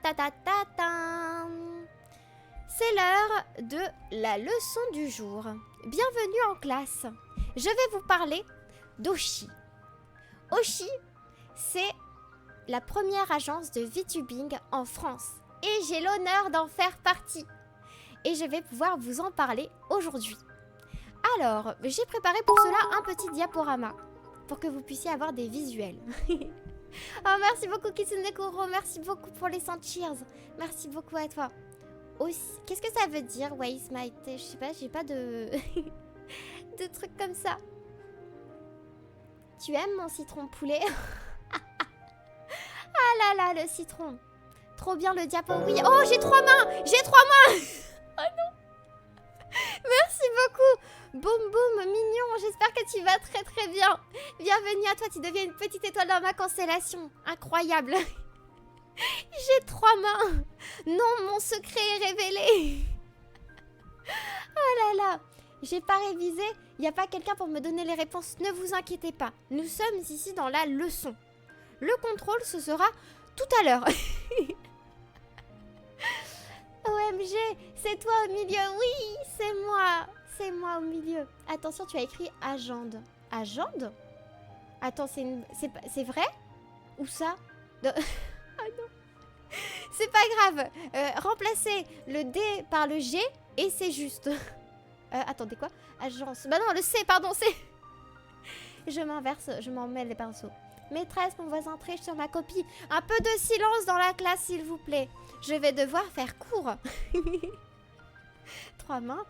ta ta ta ta. C'est l'heure de la leçon du jour. Bienvenue en classe. Je vais vous parler d'Oshi. Oshi, c'est la première agence de VTubing en France. Et j'ai l'honneur d'en faire partie. Et je vais pouvoir vous en parler aujourd'hui. Alors, j'ai préparé pour cela un petit diaporama. Pour que vous puissiez avoir des visuels. Oh, merci beaucoup Kitsune Kuro. Merci beaucoup pour les 100 cheers. Merci beaucoup à toi. Qu'est-ce que ça veut dire, Waste My Tea? Je sais pas, j'ai pas de... de trucs comme ça. Tu aimes mon citron poulet? Ah là là, le citron. Trop bien le diapo, oui. Oh, j'ai 3 mains. J'ai 3 mains. Oh non. Merci beaucoup. Boum boum, mignon. J'espère que tu vas très très bien. Bienvenue à toi, tu deviens une petite étoile dans ma constellation. Incroyable. J'ai 3 mains. Non, mon secret est révélé. Oh là là. J'ai pas révisé. Il n'y a pas quelqu'un pour me donner les réponses. Ne vous inquiétez pas. Nous sommes ici dans la leçon. Le contrôle, ce sera tout à l'heure. OMG, c'est toi au milieu. Oui, c'est moi. C'est moi au milieu. Attention, tu as écrit agende. Agende? Attends, c'est vrai? Où ça? Ah non. C'est pas grave. Remplacez le D par le G et c'est juste. Attendez, quoi? Agence. Bah non, le C, pardon, C. Je m'inverse, je m'en mêle les pinceaux. Maîtresse, mon voisin triche sur ma copie. Un peu de silence dans la classe, s'il vous plaît. Je vais devoir faire court. 3 mains.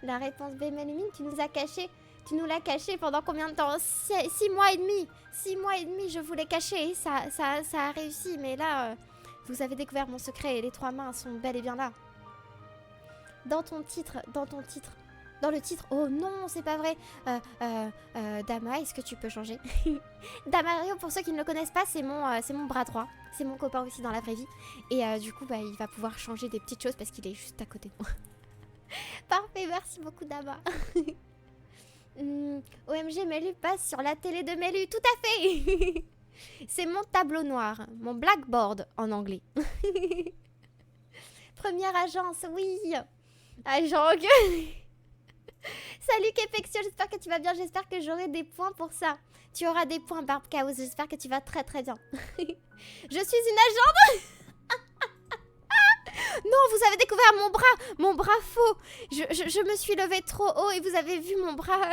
La réponse B, Mélumine, tu nous as caché. Tu nous l'as caché pendant combien de temps? 6 mois et demi. 6 mois et demi, je voulais cacher. Et ça a réussi. Mais là, vous avez découvert mon secret et les 3 mains sont bel et bien là. Dans ton titre. Dans le titre. Oh non, c'est pas vrai. Dama, est-ce que tu peux changer? Damario, pour ceux qui ne le connaissent pas, c'est mon bras droit. C'est mon copain aussi dans la vraie vie. Et du coup, bah, il va pouvoir changer des petites choses parce qu'il est juste à côté de moi. Parfait, merci beaucoup Dama. OMG, Mélu passe sur la télé de Mélu, tout à fait. C'est mon tableau noir, mon blackboard en anglais. Première agence, oui. Agent. Salut Kepexio, j'espère que tu vas bien, j'espère que j'aurai des points pour ça. Tu auras des points, Barb Chaos, j'espère que tu vas très très bien. Je suis une agente. Non, vous avez découvert mon bras faux. Je me suis levée trop haut et vous avez vu mon bras.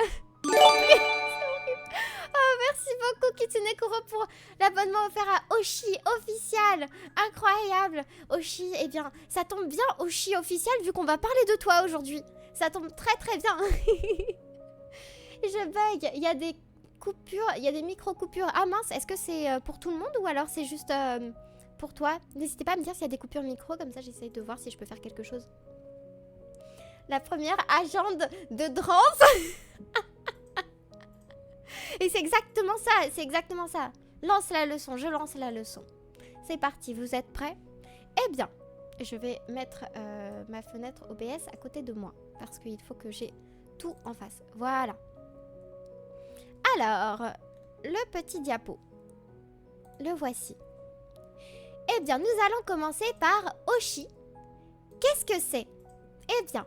Oh, merci beaucoup Kitsune Kuro pour l'abonnement offert à Oshi official. Incroyable. Oshi, eh bien, ça tombe bien Oshi official vu qu'on va parler de toi aujourd'hui. Ça tombe très très bien. Je bug. Il y a des coupures, il y a des micro-coupures. Ah mince, est-ce que c'est pour tout le monde ou alors c'est juste pour toi? N'hésitez pas à me dire s'il y a des coupures micro, comme ça j'essaye de voir si je peux faire quelque chose. La première agende de Drance. Et c'est exactement ça, Lance la leçon, je lance la leçon. C'est parti, vous êtes prêts? Eh bien, je vais mettre ma fenêtre OBS à côté de moi. Parce qu'il faut que j'ai tout en face. Voilà. Alors, le petit diapo. Le voici. Eh bien, nous allons commencer par Oshi. Qu'est-ce que c'est? Eh bien,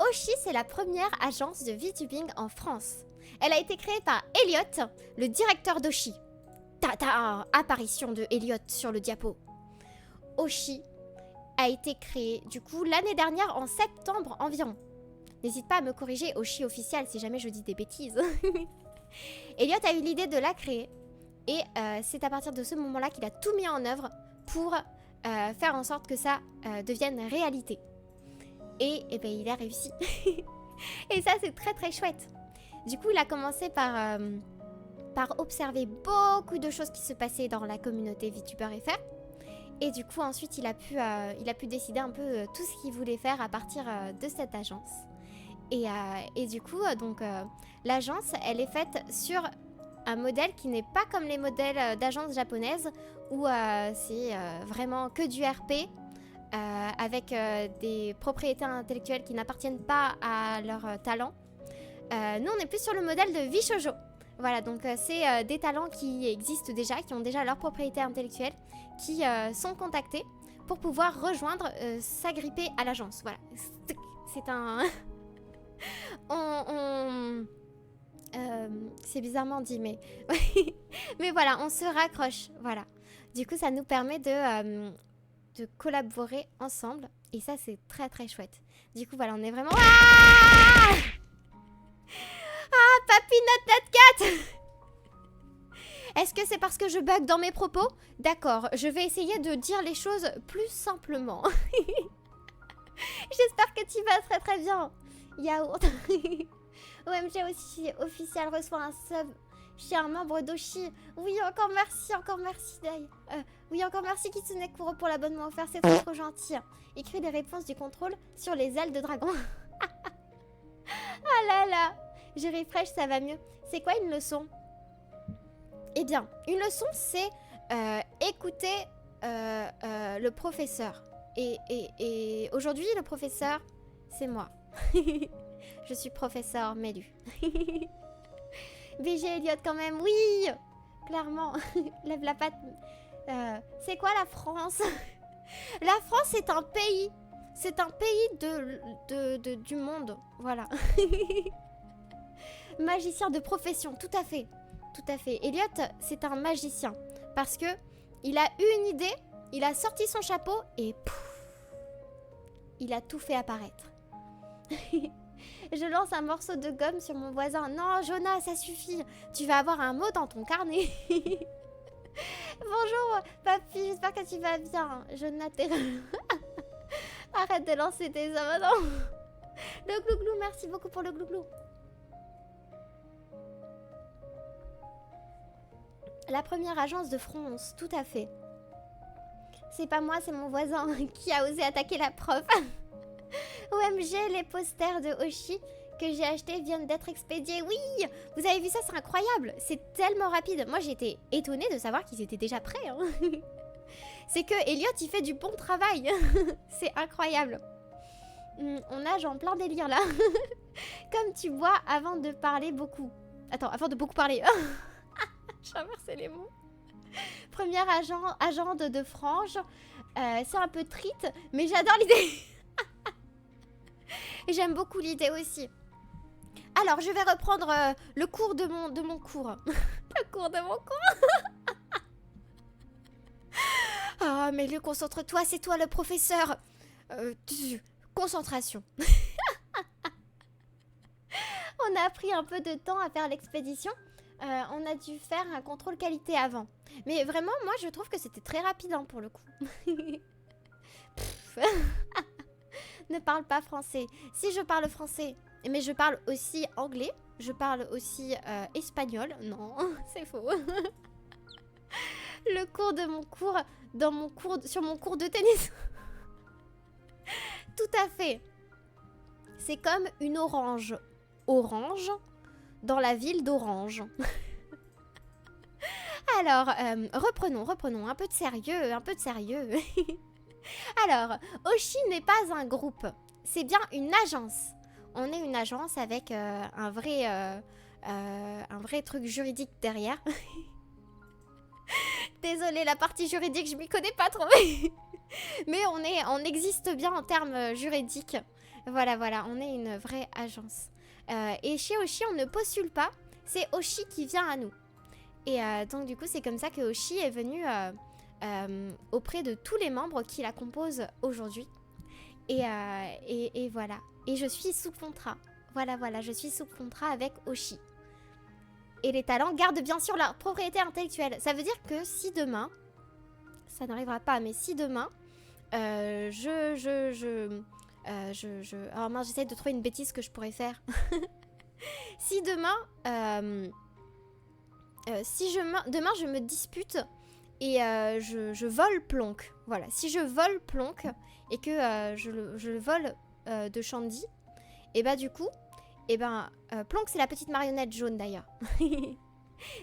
Oshi, c'est la première agence de VTubing en France. Elle a été créée par Elliot, le directeur d'Oshi. Ta-ta! Apparition de Elliot sur le diapo. Oshi a été créé, du coup, l'année dernière, en septembre environ. N'hésite pas à me corriger, Oshi officiel, si jamais je dis des bêtises. Elliot a eu l'idée de la créer. Et c'est à partir de ce moment-là qu'il a tout mis en œuvre pour faire en sorte que ça devienne réalité. Et ben, il a réussi. Et ça, c'est très très chouette. Du coup, il a commencé par observer beaucoup de choses qui se passaient dans la communauté VTuber FR. Et du coup, ensuite, il a pu décider un peu tout ce qu'il voulait faire à partir de cette agence. Et du coup, l'agence, elle est faite sur un modèle qui n'est pas comme les modèles d'agences japonaises où c'est vraiment que du RP avec des propriétés intellectuelles qui n'appartiennent pas à leur talent. Nous, on est plus sur le modèle de Vishojo. Voilà, donc c'est des talents qui existent déjà, qui ont déjà leur propriété intellectuelle, qui sont contactés pour pouvoir rejoindre, s'agripper à l'agence. Voilà, c'est un... c'est bizarrement dit, mais... mais voilà, on se raccroche, voilà. Du coup, ça nous permet de collaborer ensemble. Et ça, c'est très très chouette. Du coup, voilà, on est vraiment... Ah, ah papy, not cat. Est-ce que c'est parce que je bug dans mes propos? D'accord, je vais essayer de dire les choses plus simplement. J'espère que tu vas très très bien. Yaourt. OMG aussi, officiel reçoit un sub chez un membre d'Oshi. Oui, encore merci Dai. Oui, encore merci Kitsunekuro pour l'abonnement offert, c'est trop, trop gentil. Écris des réponses du contrôle sur les ailes de dragon. Ah là là. Je refresh, ça va mieux. C'est quoi une leçon? Eh bien, une leçon, c'est écouter le professeur. Et aujourd'hui, le professeur, c'est moi. Je suis professeur Mélu. BG Elliot quand même, oui. Clairement, lève la patte. C'est quoi la France? La France, c'est un pays. C'est un pays du monde. Voilà. Magicien de profession, tout à fait. Tout à fait. Elliot, c'est un magicien. Parce que il a eu une idée, il a sorti son chapeau et pouf, il a tout fait apparaître. Je lance un morceau de gomme sur mon voisin. Non, Jonah, ça suffit. Tu vas avoir un mot dans ton carnet. Bonjour, papy, j'espère que tu vas bien. Jonah, t'es... Arrête de lancer tes hommes. Non. Le glouglou, merci beaucoup pour le glouglou. La première agence de France, tout à fait. C'est pas moi, c'est mon voisin qui a osé attaquer la prof. OMG, les posters de Oshi que j'ai achetés viennent d'être expédiés. Oui, vous avez vu ça, c'est incroyable. C'est tellement rapide. Moi, j'étais étonnée de savoir qu'ils étaient déjà prêts. Hein. C'est que Elliot, il fait du bon travail. C'est incroyable. On nage en plein délire là. Comme tu bois avant de parler beaucoup. Attends, avant de beaucoup parler. J'ai inversé les mots. Première agente de frange. C'est un peu trite, mais j'adore l'idée. Et j'aime beaucoup l'idée aussi. Alors, je vais reprendre le cours de mon cours. Le cours de mon cours. Ah, mais le concentre-toi, c'est toi le professeur. Concentration. On a pris un peu de temps à faire l'expédition. On a dû faire un contrôle qualité avant. Mais vraiment, moi, je trouve que c'était très rapide hein, pour le coup. Ne parle pas français. Si je parle français, mais je parle aussi anglais. Je parle aussi espagnol. Non, c'est faux. Le cours de mon cours, sur mon cours de tennis. Tout à fait. C'est comme une orange. Orange dans la ville d'Orange. Alors, reprenons. Un peu de sérieux. Alors, Oshi n'est pas un groupe. C'est bien une agence. On est une agence avec un vrai truc juridique derrière. Désolée, la partie juridique, je m'y connais pas trop. Mais on existe bien en termes juridiques. Voilà, on est une vraie agence. Et chez Oshi, on ne postule pas. C'est Oshi qui vient à nous. Et donc, du coup, c'est comme ça que Oshi est venu auprès de tous les membres qui la composent aujourd'hui. Et voilà. Et je suis sous contrat. Voilà, je suis sous contrat avec Oshi. Et les talents gardent bien sûr leur propriété intellectuelle. Ça veut dire que si demain, ça n'arrivera pas, mais si demain, alors mince, j'essaie de trouver une bêtise que je pourrais faire. Si demain, demain je me dispute et je vole Plonk. Voilà, si je vole Plonk et que je le vole de Shandy, et bah du coup, Plonk c'est la petite marionnette jaune d'ailleurs.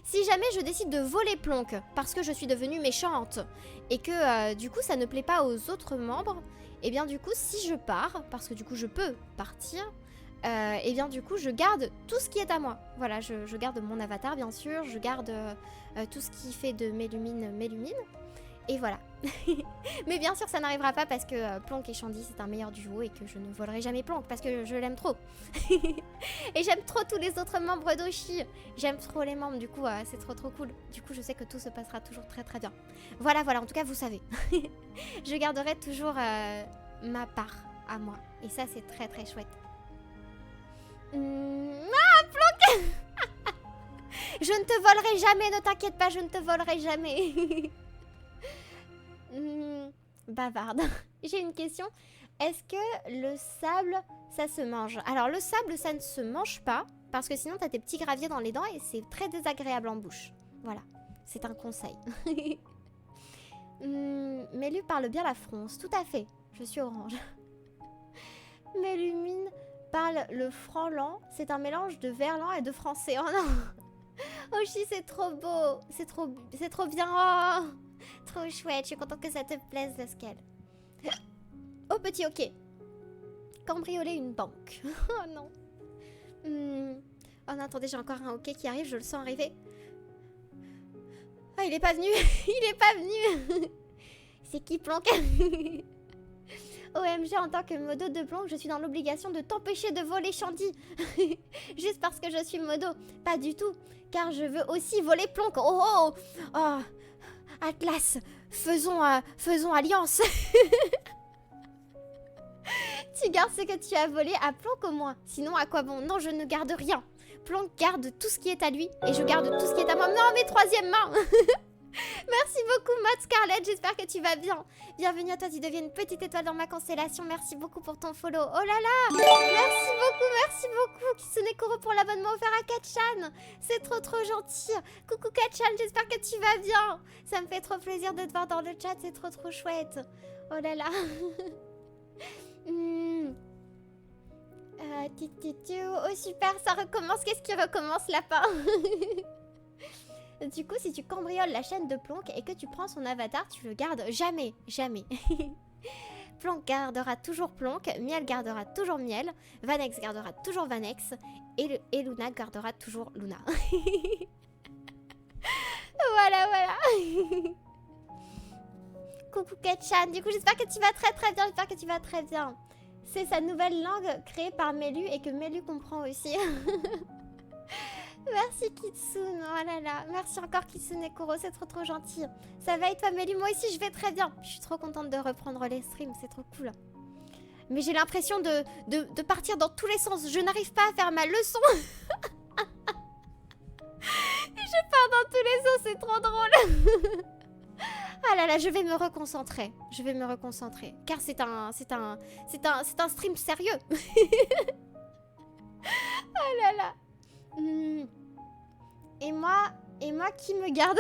Si jamais je décide de voler Plonk parce que je suis devenue méchante et que du coup ça ne plaît pas aux autres membres, et bien du coup si je pars, parce que du coup je peux partir, et bien du coup je garde tout ce qui est à moi. Voilà, je garde mon avatar bien sûr, je garde tout ce qui fait de Mélumine, et voilà. Mais bien sûr ça n'arrivera pas parce que Plonk et Shandy c'est un meilleur duo et que je ne volerai jamais Plonk parce que je l'aime trop. Et j'aime trop tous les autres membres d'Oshi. J'aime trop les membres, du coup c'est trop cool. Du coup je sais que tout se passera toujours très bien. Voilà, en tout cas vous savez. Je garderai toujours ma part à moi. Et ça c'est très chouette. Ah, Plonk. Je ne te volerai jamais, ne t'inquiète pas, je ne te volerai jamais. Bavarde. J'ai une question. Est-ce que le sable, ça se mange? Alors le sable, ça ne se mange pas, parce que sinon t'as tes petits graviers dans les dents et c'est très désagréable en bouche. Voilà, c'est un conseil. Mélu parle bien la fronce, tout à fait. Je suis orange. Mélumine parle le franc-lan, c'est un mélange de verlan et de français. Oh non. Oshi, c'est trop beau, c'est trop bien. Oh, trop chouette, je suis contente que ça te plaise, Lascal. Oh, petit ok. Cambrioler une banque. Oh non. Oh non, attendez, j'ai encore un ok qui arrive, je le sens arriver. Ah, il est pas venu. Il est pas venu. C'est qui Plonk? OMG, en tant que modo de Plonk, je suis dans l'obligation de t'empêcher de voler Shandy. Juste parce que je suis modo. Pas du tout, car je veux aussi voler Plonk. Oh. Atlas, faisons alliance. Tu gardes ce que tu as volé à Plonk au moins. Sinon, à quoi bon? Non, je ne garde rien. Plonk garde tout ce qui est à lui et je garde tout ce qui est à moi. Non, mais troisième main. Merci beaucoup, Maud Scarlett. J'espère que tu vas bien. Bienvenue à toi, tu deviens une petite étoile dans ma constellation. Merci beaucoup pour ton follow. Oh là là. Merci beaucoup. Kitsune Koro pour l'abonnement offert à Katchan. C'est trop gentil. Coucou Katchan, j'espère que tu vas bien. Ça me fait trop plaisir de te voir dans le chat. C'est trop chouette. Oh là là. Oh super, ça recommence. Qu'est-ce qui recommence, lapin? Du coup, si tu cambrioles la chaîne de Plonk et que tu prends son avatar, tu le gardes jamais. Plonk gardera toujours Plonk, Miel gardera toujours Miel, Vanex gardera toujours Vanex et Luna gardera toujours Luna. Voilà. Coucou Ketchan, du coup j'espère que tu vas très bien, C'est sa nouvelle langue créée par Mélu et que Mélu comprend aussi. Merci Kitsune, oh là là. Merci encore Kitsune Koro, c'est trop gentil. Ça va et toi Mélu? Moi aussi je vais très bien. Je suis trop contente de reprendre les streams, c'est trop cool. Mais j'ai l'impression de partir dans tous les sens. Je n'arrive pas à faire ma leçon. Je pars dans tous les sens, c'est trop drôle. Ah là là, je vais me reconcentrer. Car c'est un stream sérieux. Oh là là. Et moi qui me garde?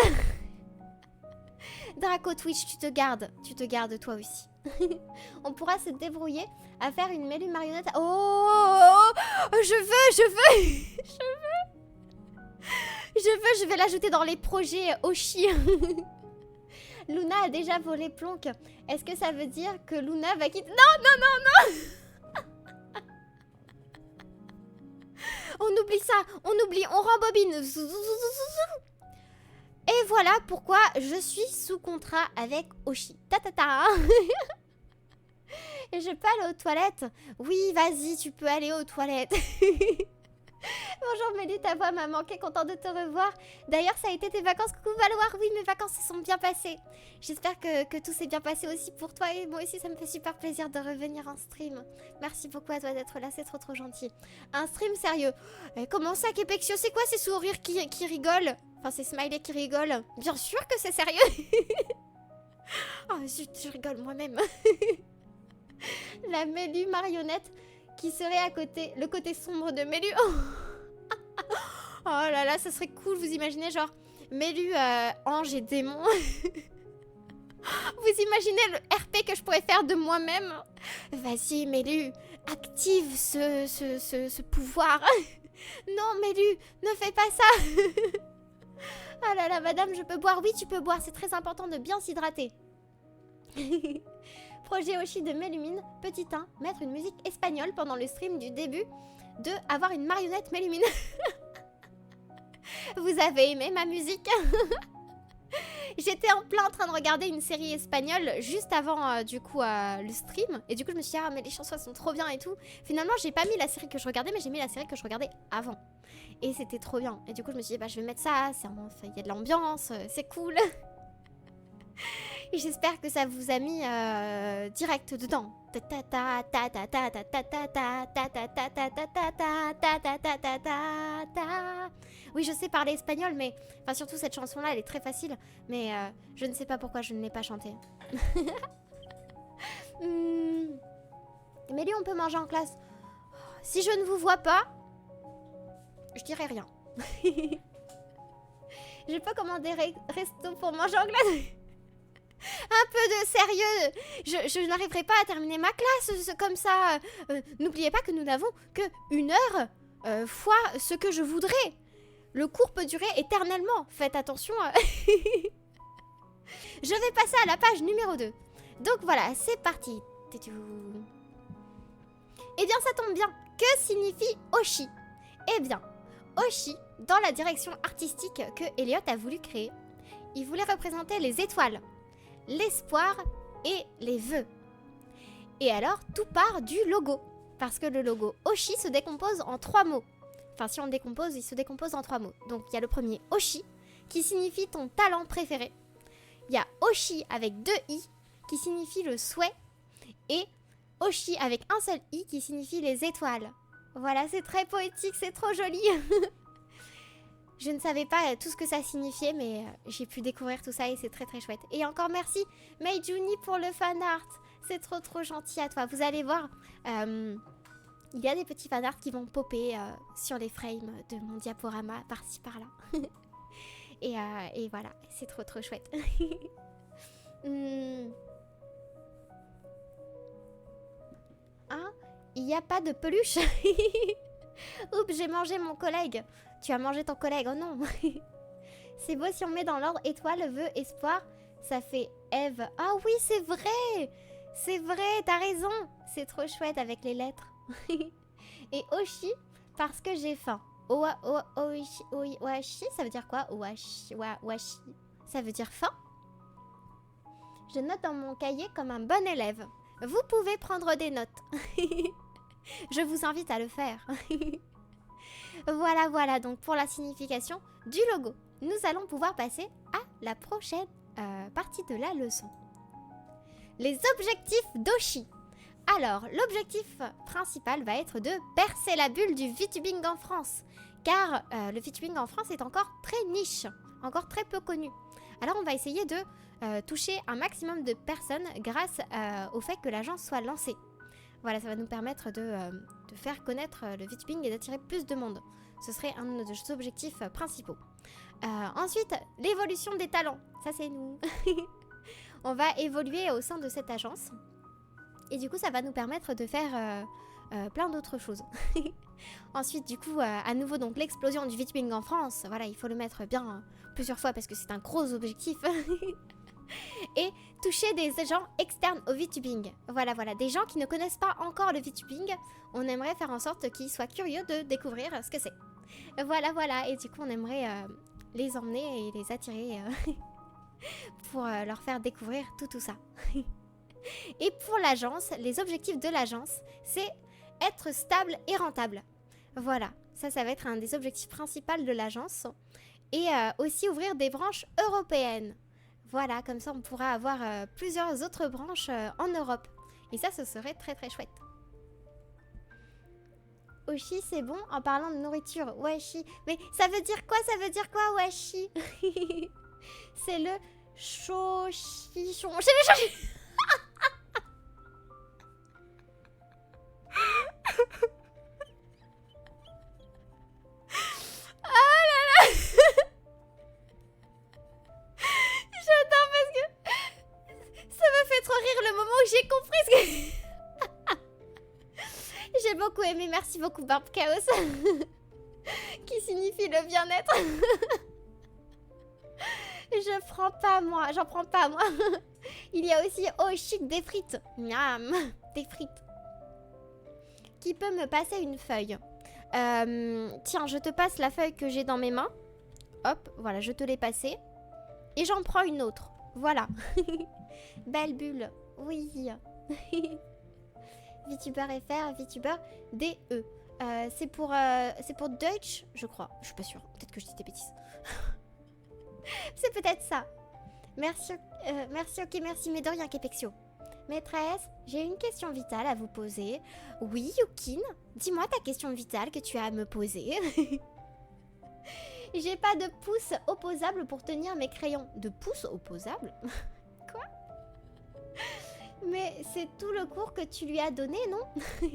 Draco Twitch, tu te gardes toi aussi. On pourra se débrouiller à faire une Mélu marionnette. Oh, je vais l'ajouter dans les projets Oshi. Luna a déjà volé Plonk. Est-ce que ça veut dire que Luna va quitter? Non. On oublie ça, on rembobine. Et voilà pourquoi je suis sous contrat avec Oshi. Et je peux aller aux toilettes? Oui, vas-y, tu peux aller aux toilettes. Bonjour Mélie, ta voix m'a manqué, content de te revoir. D'ailleurs, ça a été tes vacances? Coucou Valoir, oui, mes vacances se sont bien passées. J'espère que tout s'est bien passé aussi pour toi. Et moi aussi, ça me fait super plaisir de revenir en stream. Merci beaucoup à toi d'être là, c'est trop gentil. Un stream sérieux. Comment ça, Kepexio? C'est quoi ces sourires qui rigolent? Enfin, ces smileys qui rigolent. Bien sûr que c'est sérieux. Oh zut, je rigole moi-même. La Mélu marionnette qui serait à côté, le côté sombre de Mélu. Oh là là, ça serait cool, vous imaginez genre Mélu, ange et démon. Vous imaginez le RP que je pourrais faire de moi-même? Vas-y Mélu, active ce pouvoir. Non Mélu, ne fais pas ça. Oh là là, madame, je peux boire? Oui, tu peux boire, c'est très important de bien s'hydrater. Projet Oshi de Mélumine, petit 1, mettre une musique espagnole pendant le stream du début. de avoir une marionnette mélumineuse. Vous avez aimé ma musique? J'étais en plein train de regarder une série espagnole juste avant du coup le stream. Et du coup je me suis dit ah mais les chansons sont trop bien et tout. Finalement j'ai pas mis la série que je regardais mais j'ai mis la série que je regardais avant. Et c'était trop bien. Et du coup je me suis dit bah je vais mettre ça, il y a de l'ambiance, c'est cool. Et j'espère que ça vous a mis direct dedans. Oui, je sais parler espagnol, mais enfin surtout cette chanson-là, elle est très facile. Mais je ne sais pas pourquoi je ne l'ai pas chantée. Mais lui, on peut manger en classe. Si je ne vous vois pas, je dirai rien. Je peux commander resto pour manger en classe. Un peu de sérieux, je n'arriverai pas à terminer ma classe comme ça. N'oubliez pas que nous n'avons que 1 heure fois ce que je voudrais. Le cours peut durer éternellement, faites attention. Je vais passer à la page numéro 2. Donc voilà, c'est parti. Eh bien ça tombe bien, que signifie Oshi? Eh bien, Oshi, dans la direction artistique que Elliot a voulu créer, il voulait représenter les étoiles, l'espoir et les vœux. Et alors, tout part du logo. Parce que le logo Oshi se décompose en 3 mots. Enfin, si on le décompose, il se décompose en 3 mots. Donc, il y a le premier Oshi, qui signifie ton talent préféré. Il y a Oshi avec 2 i, qui signifie le souhait. Et Oshi avec un seul i, qui signifie les étoiles. Voilà, c'est très poétique, c'est trop joli. Je ne savais pas tout ce que ça signifiait, mais j'ai pu découvrir tout ça et c'est très très chouette. Et encore merci Meijuni pour le fan art. C'est trop trop gentil à toi. Vous allez voir, il y a des petits fan art qui vont popper sur les frames de mon diaporama par-ci par-là. et voilà, c'est trop trop chouette. Hein? Il n'y a pas de peluche. Oups, j'ai mangé mon collègue. Tu as mangé ton collègue, oh non. C'est beau si on met dans l'ordre étoile, vœu, espoir. Ça fait Eve. Ah oui, c'est vrai. C'est vrai, t'as raison. C'est trop chouette avec les lettres. Et Oshi, parce que j'ai faim. Oashi, ça veut dire quoi? Oashi, ça veut dire faim. Je note dans mon cahier comme un bon élève. Vous pouvez prendre des notes. Je vous invite à le faire. Voilà, donc pour la signification du logo. Nous allons pouvoir passer à la prochaine partie de la leçon. Les objectifs d'Oshi. Alors, l'objectif principal va être de percer la bulle du VTubing en France. Car le VTubing en France est encore très niche, encore très peu connu. Alors on va essayer de toucher un maximum de personnes grâce au fait que l'agence soit lancée. Voilà, ça va nous permettre de faire connaître le VTubing et d'attirer plus de monde. Ce serait un de nos objectifs principaux. Ensuite, l'évolution des talents. Ça, c'est nous. On va évoluer au sein de cette agence. Et du coup, ça va nous permettre de faire plein d'autres choses. Ensuite, du coup, à nouveau, donc l'explosion du VTubing en France. Voilà, il faut le mettre bien plusieurs fois parce que c'est un gros objectif. Et toucher des gens externes au VTubing. Voilà, des gens qui ne connaissent pas encore le VTubing. On aimerait faire en sorte qu'ils soient curieux de découvrir ce que c'est. Voilà, et du coup on aimerait les emmener et les attirer pour leur faire découvrir tout ça. Et pour l'agence, les objectifs de l'agence, c'est être stable et rentable. Voilà, ça va être un des objectifs principaux de l'agence. Et aussi ouvrir des branches européennes. Voilà, comme ça on pourra avoir plusieurs autres branches en Europe. Et ça, ce serait très très chouette. Oshi, c'est bon en parlant de nourriture. Washi. Mais ça veut dire quoi? Ça veut dire quoi, Washi? C'est le chauchichon. C'est le chauchichon. J'ai compris ce que... J'ai beaucoup aimé, merci beaucoup Barb Chaos. Qui signifie le bien-être. J'en prends pas moi. Il y a aussi Oshi des frites. Miam, des frites. Qui peut me passer une feuille? Tiens, je te passe la feuille que j'ai dans mes mains. Hop, voilà, je te l'ai passée. Et j'en prends une autre. Voilà. Belle bulle. Oui. VTuber FR, VTuber DE. C'est pour Deutsch, je crois. Je suis pas sûre. Peut-être que je dis des bêtises. C'est peut-être ça. Merci, merci, ok, merci, mais de rien, Kepexio. Maîtresse, j'ai une question vitale à vous poser. Oui, Yukin, dis-moi ta question vitale que tu as à me poser. J'ai pas de pouce opposable pour tenir mes crayons. De pouce opposable? Quoi? Mais c'est tout le cours que tu lui as donné, non?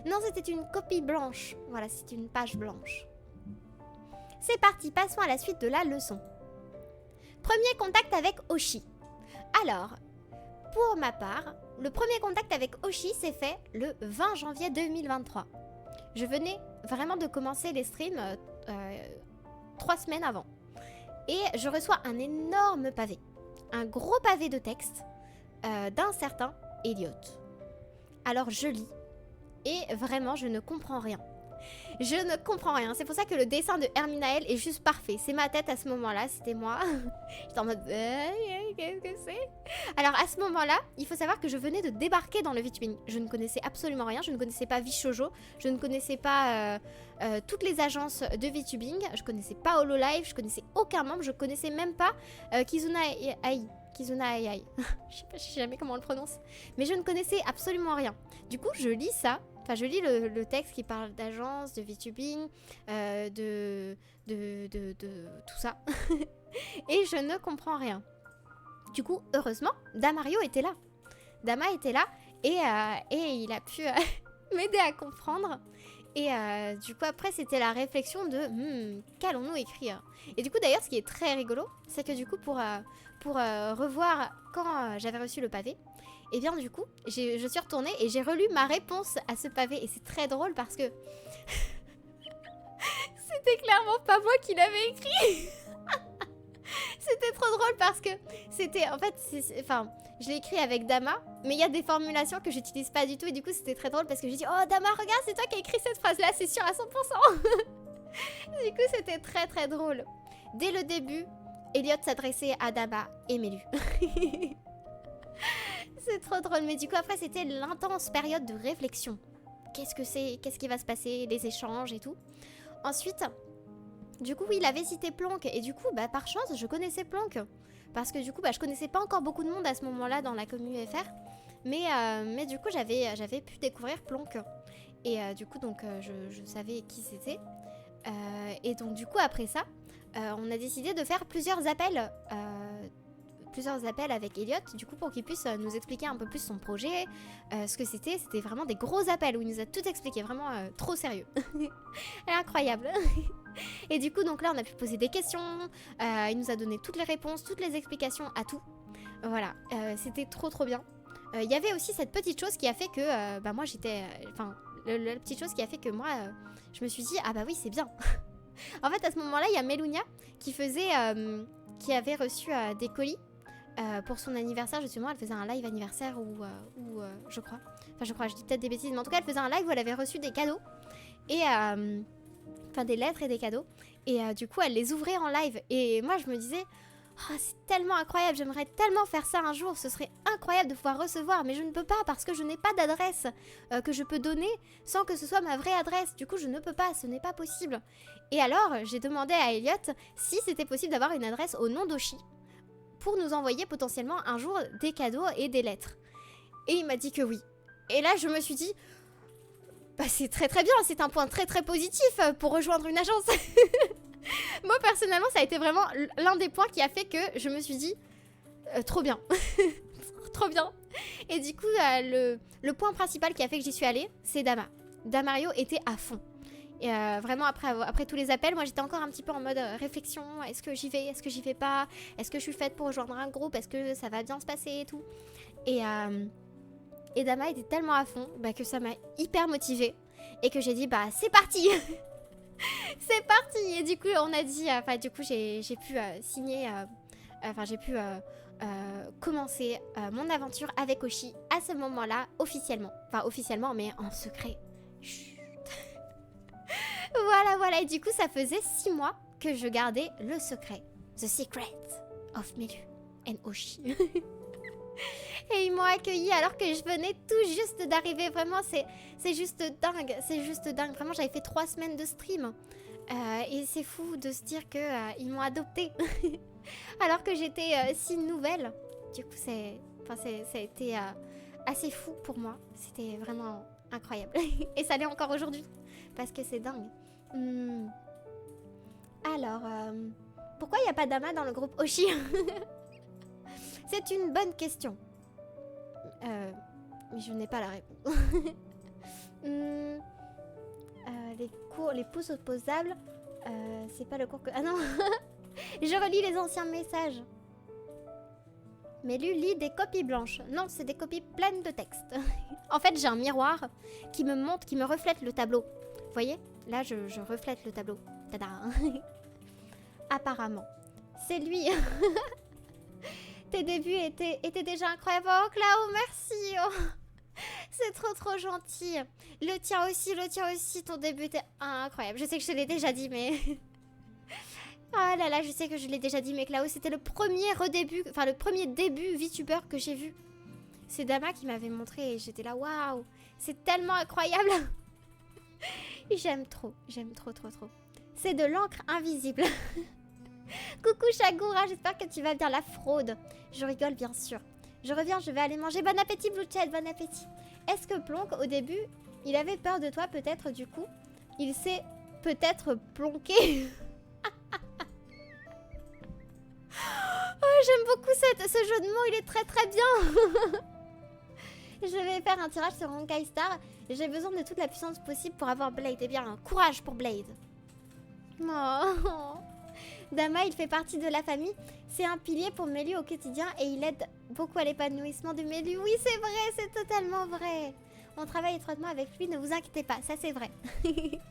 Non, c'était une copie blanche. Voilà, c'est une page blanche. C'est parti, passons à la suite de la leçon. Premier contact avec Oshi. Alors, pour ma part, le premier contact avec Oshi s'est fait le 20 janvier 2023. Je venais vraiment de commencer les streams 3 semaines avant. Et je reçois un énorme pavé. Un gros pavé de texte d'un certain Elliot. Alors je lis et vraiment je ne comprends rien. Je ne comprends rien. C'est pour ça que le dessin de Herminael est juste parfait. C'est ma tête à ce moment-là, c'était moi. J'étais en mode qu'est-ce que c'est? Alors à ce moment-là, il faut savoir que je venais de débarquer dans le VTubing. Je ne connaissais absolument rien. Je ne connaissais pas Vishojo. Je ne connaissais pas toutes les agences de VTubing. Je connaissais pas Hololive. Je connaissais aucun membre. Je connaissais même pas Kizuna Ai. Kizuna Ai. Je sais jamais comment on le prononce. Mais je ne connaissais absolument rien. Du coup, je lis ça. Enfin, je lis le texte qui parle d'agence, de VTubing, de tout ça. Et je ne comprends rien. Du coup, heureusement, Damario était là. Dama était là et il a pu m'aider à comprendre. Et du coup, après, c'était la réflexion de qu'allons-nous écrire? Et du coup, d'ailleurs, ce qui est très rigolo, c'est que du coup, pour revoir quand j'avais reçu le pavé, et bien du coup, je suis retournée et j'ai relu ma réponse à ce pavé. Et c'est très drôle parce que c'était clairement pas moi qui l'avais écrit. C'était trop drôle parce que c'était, en fait, enfin, je l'ai écrit avec Dama, mais il y a des formulations que j'utilise pas du tout. Et du coup, c'était très drôle parce que j'ai dit, oh Dama, regarde, c'est toi qui as écrit cette phrase-là, c'est sûr à 100%. Du coup, c'était très très drôle. Dès le début, Elliot s'adressait à Dama et Mélu. C'est trop drôle, mais du coup après c'était l'intense période de réflexion. Qu'est-ce que c'est? Qu'est-ce qui va se passer? Les échanges et tout. Ensuite, du coup oui, il avait cité Plonk et du coup bah par chance je connaissais Plonk. Parce que du coup bah je connaissais pas encore beaucoup de monde à ce moment-là dans la commune FR. Mais du coup j'avais pu découvrir Plonk. Et du coup donc je savais qui c'était. Et donc du coup après ça, on a décidé de faire plusieurs appels avec Elliot, du coup pour qu'il puisse nous expliquer un peu plus son projet, ce que c'était vraiment des gros appels où il nous a tout expliqué, vraiment trop sérieux. Incroyable. Et du coup donc là on a pu poser des questions, il nous a donné toutes les réponses, toutes les explications à tout. Voilà, c'était trop bien. Il y avait aussi cette petite chose qui a fait que bah moi j'étais, enfin la petite chose qui a fait que moi je me suis dit ah bah oui c'est bien. En fait à ce moment là il y a Melunia qui avait reçu des colis. Pour son anniversaire justement, elle faisait un live anniversaire ou je crois. Enfin je crois, je dis peut-être des bêtises, mais en tout cas elle faisait un live où elle avait reçu des cadeaux. Et enfin des lettres et des cadeaux. Et du coup elle les ouvrait en live. Et moi je me disais, oh, c'est tellement incroyable, j'aimerais tellement faire ça un jour. Ce serait incroyable de pouvoir recevoir, mais je ne peux pas parce que je n'ai pas d'adresse que je peux donner sans que ce soit ma vraie adresse. Du coup je ne peux pas, ce n'est pas possible. Et alors j'ai demandé à Elliot si c'était possible d'avoir une adresse au nom d'Oshi pour nous envoyer potentiellement un jour des cadeaux et des lettres. Et il m'a dit que oui. Et là, je me suis dit, bah c'est très bien, c'est un point très positif pour rejoindre une agence. Moi, personnellement, ça a été vraiment l'un des points qui a fait que je me suis dit, trop bien. Trop bien. Et du coup, le point principal qui a fait que j'y suis allée, c'est Dama. Damario était à fond. Et vraiment après tous les appels, moi j'étais encore un petit peu en mode réflexion. Est-ce que j'y vais? Est-ce que j'y vais pas? Est-ce que je suis faite pour rejoindre un groupe? Est-ce que ça va bien se passer et tout? Et Dama était tellement à fond bah, que ça m'a hyper motivée. Et que j'ai dit bah c'est parti. C'est parti. Et du coup on a dit, enfin du coup j'ai pu signer, enfin j'ai pu commencer mon aventure avec Oshi à ce moment-là officiellement. Enfin officiellement mais en secret. Chut. Voilà, voilà. Et du coup, ça faisait 6 mois que je gardais le secret. The Secret of Mélu and Oshi. Et ils m'ont accueilli alors que je venais tout juste d'arriver. Vraiment, c'est juste dingue. C'est juste dingue. Vraiment, j'avais fait 3 semaines de stream. Et c'est fou de se dire que ils m'ont adoptée. Alors que j'étais si nouvelle. Du coup, ça a été assez fou pour moi. C'était vraiment incroyable. Et ça l'est encore aujourd'hui. Parce que c'est dingue. Alors, pourquoi il n'y a pas d'Ama dans le groupe Oshi? C'est une bonne question. Mais je n'ai pas la réponse. Les pouces opposables, c'est pas le cours que... Ah non. Je relis les anciens messages. Mélu lit des copies blanches. Non, c'est des copies pleines de texte. En fait, j'ai un miroir qui me montre, qui me reflète le tableau. Vous voyez? Là, je reflète le tableau. Tada. Apparemment. C'est lui. Tes débuts étaient déjà incroyables. Oh, Clau, merci. Oh. C'est trop gentil. Le tien aussi. Ton début était incroyable. Je sais que je te l'ai déjà dit, mais... Ah là là, je sais que je l'ai déjà dit, mais Clau, c'était le premier redébut, enfin le premier début VTuber que j'ai vu. C'est Dama qui m'avait montré et j'étais là, waouh, c'est tellement incroyable. J'aime trop. C'est de l'encre invisible. Coucou Chagoura, j'espère que tu vas bien, la fraude. Je rigole bien sûr. Je reviens, je vais aller manger. Bon appétit Blue Chat, bon appétit. Est-ce que Plonk, au début, il avait peur de toi peut-être du coup? Il s'est peut-être plonqué. Oh, j'aime beaucoup ce jeu de mots, il est très bien. Je vais faire un tirage sur Honkai Star. J'ai besoin de toute la puissance possible pour avoir Blade. Eh bien, courage pour Blade. Oh. Dama, il fait partie de la famille. C'est un pilier pour Mélu au quotidien et il aide beaucoup à l'épanouissement de Mélu. Oui, c'est vrai, c'est totalement vrai. On travaille étroitement avec lui, ne vous inquiétez pas, ça c'est vrai. De toute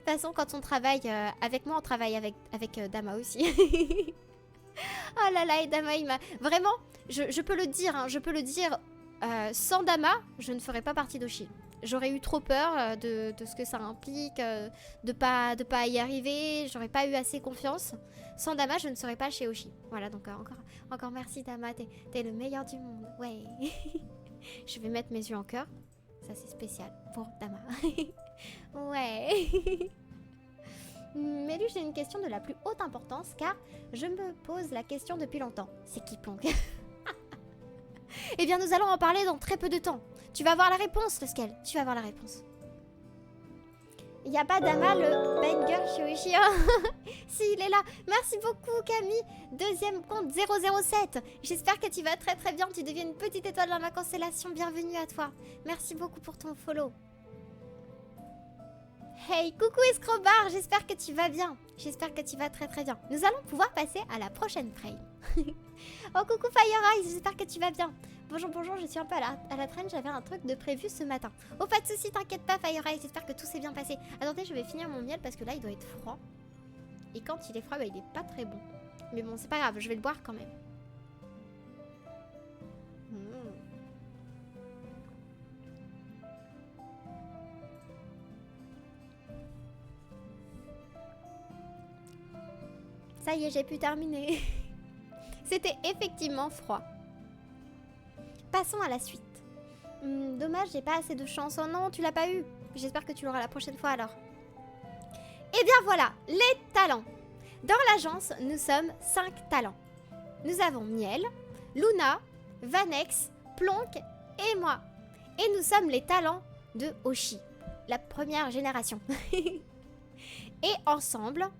façon, quand on travaille avec moi, on travaille avec Dama aussi. Oh là là, et Dama, il m'a... Vraiment, je peux le dire, hein, sans Dama, je ne ferais pas partie d'Oshi. J'aurais eu trop peur de ce que ça implique, de pas y arriver, j'aurais pas eu assez confiance. Sans Dama, je ne serais pas chez Oshi. Voilà, donc encore merci Dama, t'es le meilleur du monde. Ouais. Je vais mettre mes yeux en cœur. Ça c'est spécial pour Dama. Ouais. Mais lui, j'ai une question de la plus haute importance car je me pose la question depuis longtemps. C'est qui Plonk? Eh bien, nous allons en parler dans très peu de temps. Tu vas voir la réponse, Luskel. Tu vas voir la réponse. Il n'y a pas Dama, le banger chez Oshi. Si, il est là. Merci beaucoup, Camille. Deuxième compte 007. J'espère que tu vas très très bien. Tu deviens une petite étoile dans ma constellation. Bienvenue à toi. Merci beaucoup pour ton follow. Hey, coucou Escrobar, j'espère que tu vas bien. J'espère que tu vas très très bien. Nous allons pouvoir passer à la prochaine frame. Oh, coucou Fire Eyes, j'espère que tu vas bien. Bonjour, je suis un peu à la traîne, j'avais un truc de prévu ce matin. Oh, pas de soucis, t'inquiète pas Fire Eyes, j'espère que tout s'est bien passé. Attendez, je vais finir mon miel parce que là, il doit être froid. Et quand il est froid, bah, il est pas très bon. Mais bon, c'est pas grave, je vais le boire quand même. Ça y est, j'ai pu terminer. C'était effectivement froid. Passons à la suite. Dommage, j'ai pas assez de chance. Oh non, tu l'as pas eu. J'espère que tu l'auras la prochaine fois alors. Et bien voilà, les talents. Dans l'agence, nous sommes 5 talents. Nous avons Miel, Luna, Vanex, Plonk et moi. Et nous sommes les talents de Oshi, la première génération. Et ensemble...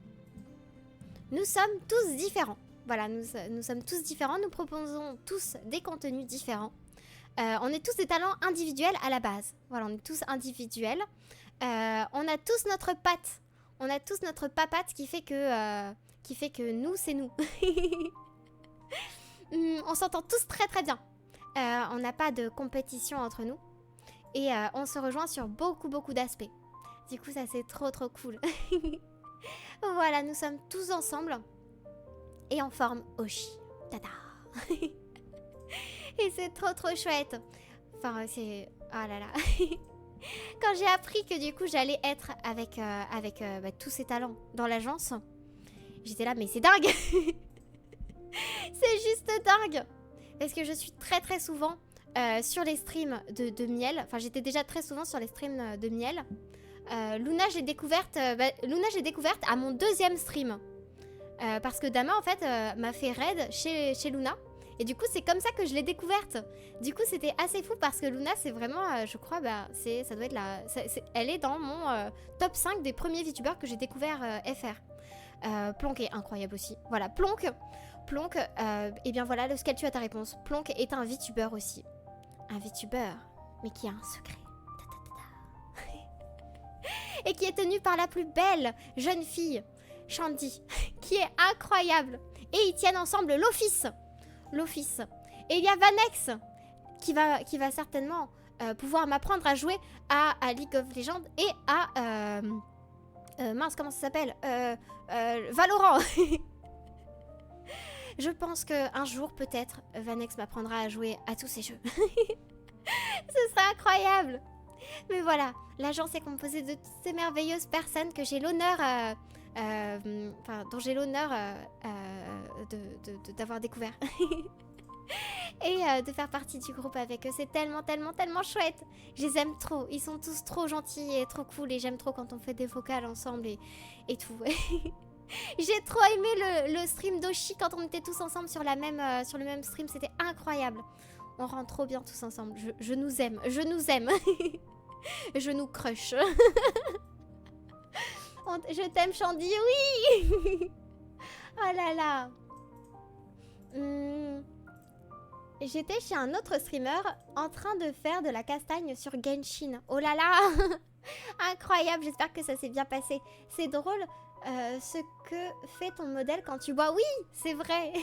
nous sommes tous différents. Voilà, nous sommes tous différents. Nous proposons tous des contenus différents. On est tous des talents individuels à la base. Voilà, on est tous individuels. On a tous notre patte. On a tous notre papate qui fait que nous, c'est nous. On s'entend tous très très bien. On n'a pas de compétition entre nous. Et on se rejoint sur beaucoup d'aspects. Du coup, ça c'est trop cool. Voilà, nous sommes tous ensemble et on forme Oshi. Tada. Et c'est trop chouette. Enfin, c'est... oh là là. Quand j'ai appris que du coup j'allais être avec, bah, tous ces talents dans l'agence, j'étais là, mais c'est dingue. C'est juste dingue. Parce que je suis très très souvent sur les streams de Miel. Enfin, j'étais déjà très souvent sur les streams de Miel. Luna, j'ai découverte à mon deuxième stream. Parce que Dama, en fait, m'a fait raid chez Luna. Et du coup, c'est comme ça que je l'ai découverte. Du coup, c'était assez fou parce que Luna, c'est vraiment, je crois, bah, ça doit être elle est dans mon top 5 des premiers VTubers que j'ai découvert FR. Plonk est incroyable aussi. Voilà, Plonk, et bien voilà, le Skeltu a ta réponse. Plonk est un VTuber aussi. Un VTuber, mais qui a un secret. Et qui est tenu par la plus belle jeune fille, Shandy, qui est incroyable. Et ils tiennent ensemble l'office. Et il y a Vanex qui va certainement pouvoir m'apprendre à jouer à League of Legends et à... mince, comment ça s'appelle Valorant. Je pense qu'un jour, peut-être, Vanex m'apprendra à jouer à tous ces jeux. Ce serait incroyable. Mais voilà, l'agence est composée de toutes ces merveilleuses personnes que j'ai l'honneur... dont j'ai l'honneur d'avoir découvert. Et de faire partie du groupe avec eux. C'est tellement, tellement, tellement chouette. Je les aime trop. Ils sont tous trop gentils et trop cool. Et j'aime trop quand on fait des vocales ensemble et tout. J'ai trop aimé le stream d'Oshi quand on était tous ensemble sur le même stream. C'était incroyable. On rentre trop bien tous ensemble. Je nous aime. Je nous aime. Je nous crush. Je t'aime, Shandy. Oui. Oh là là. J'étais chez un autre streamer en train de faire de la castagne sur Genshin. Oh là là. Incroyable, j'espère que ça s'est bien passé. C'est drôle ce que fait ton modèle quand tu bois. Oui, c'est vrai.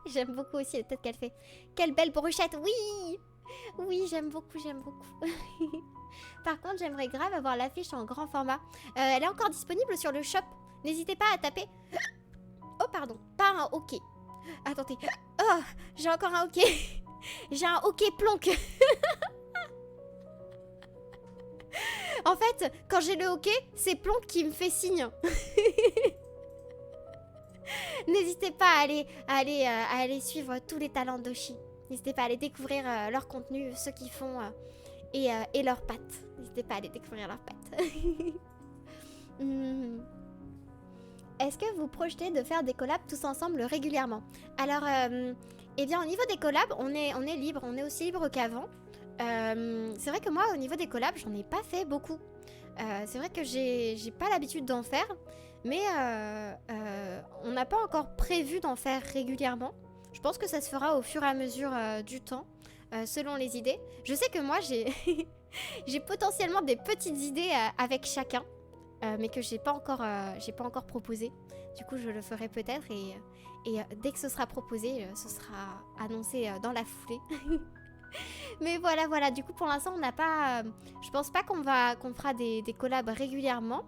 J'aime beaucoup aussi la tête qu'elle fait. Quelle belle brochette, oui. Oui, j'aime beaucoup, j'aime beaucoup. Par contre, j'aimerais grave avoir l'affiche en grand format. Elle est encore disponible sur le shop. N'hésitez pas à taper... Oh, pardon, pas un hockey. Attendez. Oh, j'ai encore un hockey. J'ai un hockey Plonk. En fait, quand j'ai le hockey, c'est Plonk qui me fait signe. N'hésitez pas à aller suivre tous les talents d'Oshi. N'hésitez pas à aller découvrir leur contenu, ceux qui font et leurs pattes. N'hésitez pas à aller découvrir leurs pattes. Est-ce que vous projetez de faire des collabs tous ensemble régulièrement? Alors, eh bien, au niveau des collabs, on est libre. On est aussi libre qu'avant. C'est vrai que moi, au niveau des collabs, j'en ai pas fait beaucoup. C'est vrai que j'ai pas l'habitude d'en faire. Mais on n'a pas encore prévu d'en faire régulièrement. Je pense que ça se fera au fur et à mesure du temps, selon les idées. Je sais que moi, j'ai potentiellement des petites idées avec chacun. Mais que j'ai pas encore proposé. Du coup, je le ferai peut-être et dès que ce sera proposé, ce sera annoncé dans la foulée. Mais voilà. Du coup, pour l'instant, on n'a pas... je pense pas qu'on fera des collabs régulièrement.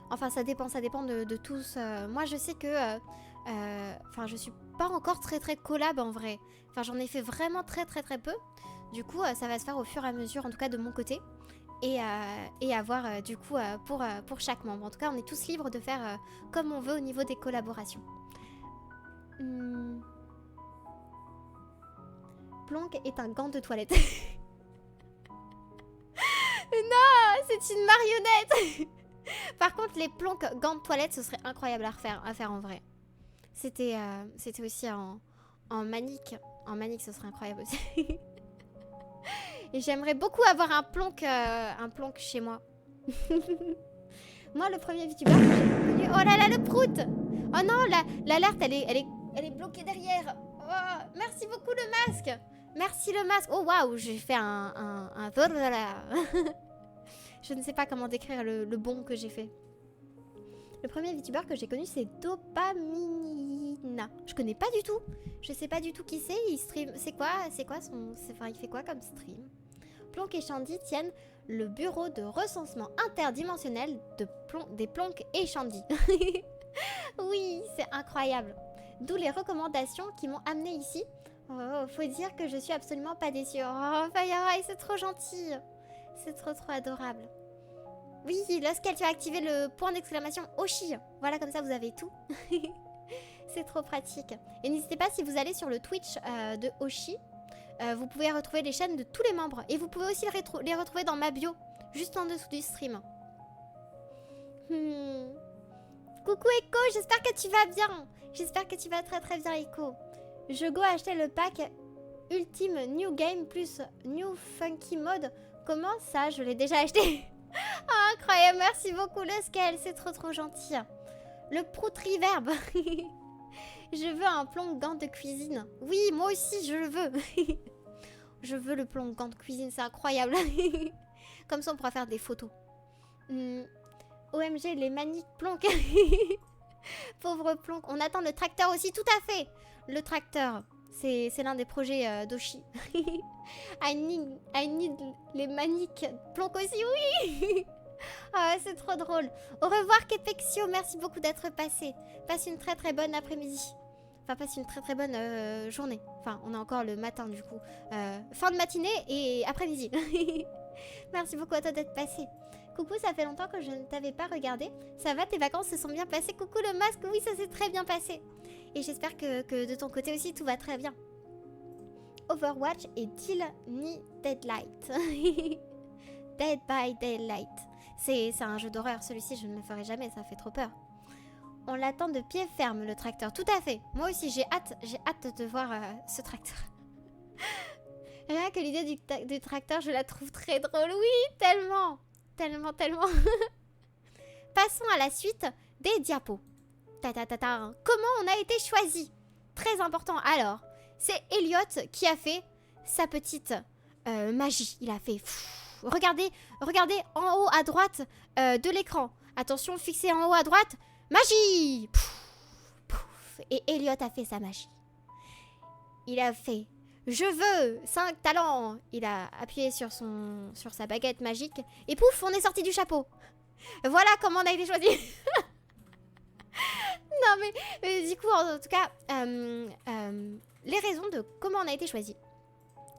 Enfin, ça dépend de tous. Moi, je sais que... Enfin, je suis pas encore très collab en vrai. Enfin, j'en ai fait vraiment très peu. Du coup, ça va se faire au fur et à mesure, en tout cas de mon côté. Et à voir du coup pour chaque membre. En tout cas, on est tous libres de faire comme on veut au niveau des collaborations. Plonk est un gant de toilette. Non, c'est une marionnette. Par contre, les Plonk gants de toilette, ce serait incroyable à faire en vrai. C'était aussi en manique. En manique, ce serait incroyable aussi. Et j'aimerais beaucoup avoir un Plonk chez moi. Moi, le premier VTuber que j'ai connu... Oh là là, le prout. Oh non, l'alerte, elle est bloquée derrière. Oh, merci beaucoup, le masque. Merci, le masque. Oh, waouh, j'ai fait un... Je ne sais pas comment décrire le bond que j'ai fait. Le premier VTuber que j'ai connu, c'est Dopaminina. Je connais pas du tout. Je sais pas du tout qui c'est. Il stream... C'est quoi son... Enfin, il fait quoi comme stream? Plonk et Shandy tiennent le bureau de recensement interdimensionnel des Plonk et Shandy. Oui, c'est incroyable. D'où les recommandations qui m'ont amené ici. Oh, faut dire que je suis absolument pas déçue. Oh, FireEye, c'est trop gentil. C'est trop adorable. Oui, lorsqu'elle tu as activé le point d'exclamation Oshi. Voilà, comme ça vous avez tout. C'est trop pratique. Et n'hésitez pas, si vous allez sur le Twitch de Oshi, vous pouvez retrouver les chaînes de tous les membres. Et vous pouvez aussi les retrouver dans ma bio, juste en dessous du stream. Coucou Echo, j'espère que tu vas bien. J'espère que tu vas très bien Echo. Je go acheter le pack Ultime New Game plus New Funky Mode. Comment ça? Je l'ai déjà acheté. Oh, incroyable, merci beaucoup le Scale, c'est trop gentil. Le Prout Reverb. Je veux un plomb gant de cuisine. Oui, moi aussi, je le veux. Je veux le plomb gant de cuisine, c'est incroyable. Comme ça, on pourra faire des photos. OMG, les maniques plonk. Pauvre plonk. On attend le tracteur aussi, tout à fait. Le tracteur, c'est l'un des projets d'Oshi. I need les maniques plonk aussi, oui. Ah, c'est trop drôle. Au revoir Kepexio, merci beaucoup d'être passé. Passe une très bonne après-midi. Enfin, passe une très bonne journée. Enfin, on a encore le matin du coup. Fin de matinée et après-midi. Merci beaucoup à toi d'être passé. Coucou, ça fait longtemps que je ne t'avais pas regardé. Ça va, tes vacances se sont bien passées? Coucou le masque, oui, ça s'est très bien passé. Et j'espère que de ton côté aussi, tout va très bien. Overwatch et Till Ni Deadlight. Dead by Daylight. C'est un jeu d'horreur, celui-ci je ne le ferai jamais, ça fait trop peur. On l'attend de pied ferme le tracteur, tout à fait. Moi aussi j'ai hâte de voir ce tracteur. Rien que l'idée du tracteur, je la trouve très drôle. Oui, tellement. Passons à la suite des diapos. Comment on a été choisi? Très important. Alors, c'est Elliot qui a fait sa petite magie. Il a fait... Regardez en haut à droite de l'écran. Attention, fixez en haut à droite. Magie! Et Elliot a fait sa magie. Il a fait... Je veux 5 talents. Il a appuyé sur sa baguette magique. Et pouf, on est sorti du chapeau. Voilà comment on a été choisi. Non mais du coup, en tout cas, les raisons de comment on a été choisi.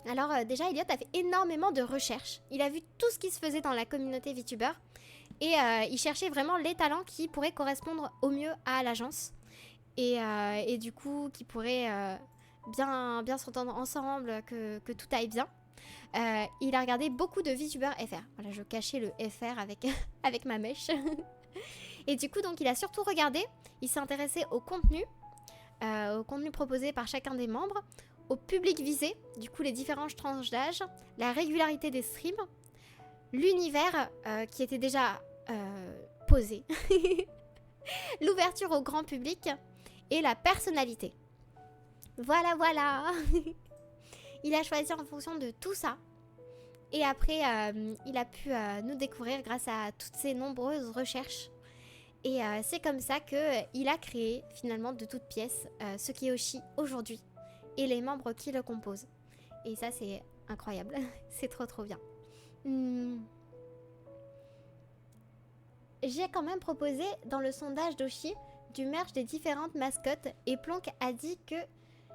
Alors déjà, Elliot a fait énormément de recherches. Il a vu tout ce qui se faisait dans la communauté VTuber. Et il cherchait vraiment les talents qui pourraient correspondre au mieux à l'agence. Et du coup, qui pourraient... bien s'entendre ensemble, que tout aille bien. Il a regardé beaucoup de VTubers FR. Voilà, je cachais le FR avec ma mèche. Et du coup, donc, il a surtout regardé, il s'est intéressé au contenu proposé par chacun des membres, au public visé, du coup les différentes tranches d'âge, la régularité des streams, l'univers qui était déjà posé, l'ouverture au grand public et la personnalité. Voilà. Il a choisi en fonction de tout ça. Et après, il a pu nous découvrir grâce à toutes ces nombreuses recherches. Et c'est comme ça qu'il a créé finalement de toutes pièces ce qui est Oshi aujourd'hui. Et les membres qui le composent. Et ça, c'est incroyable. C'est trop bien. J'ai quand même proposé dans le sondage d'Oshi du merge des différentes mascottes. Et Plonk a dit que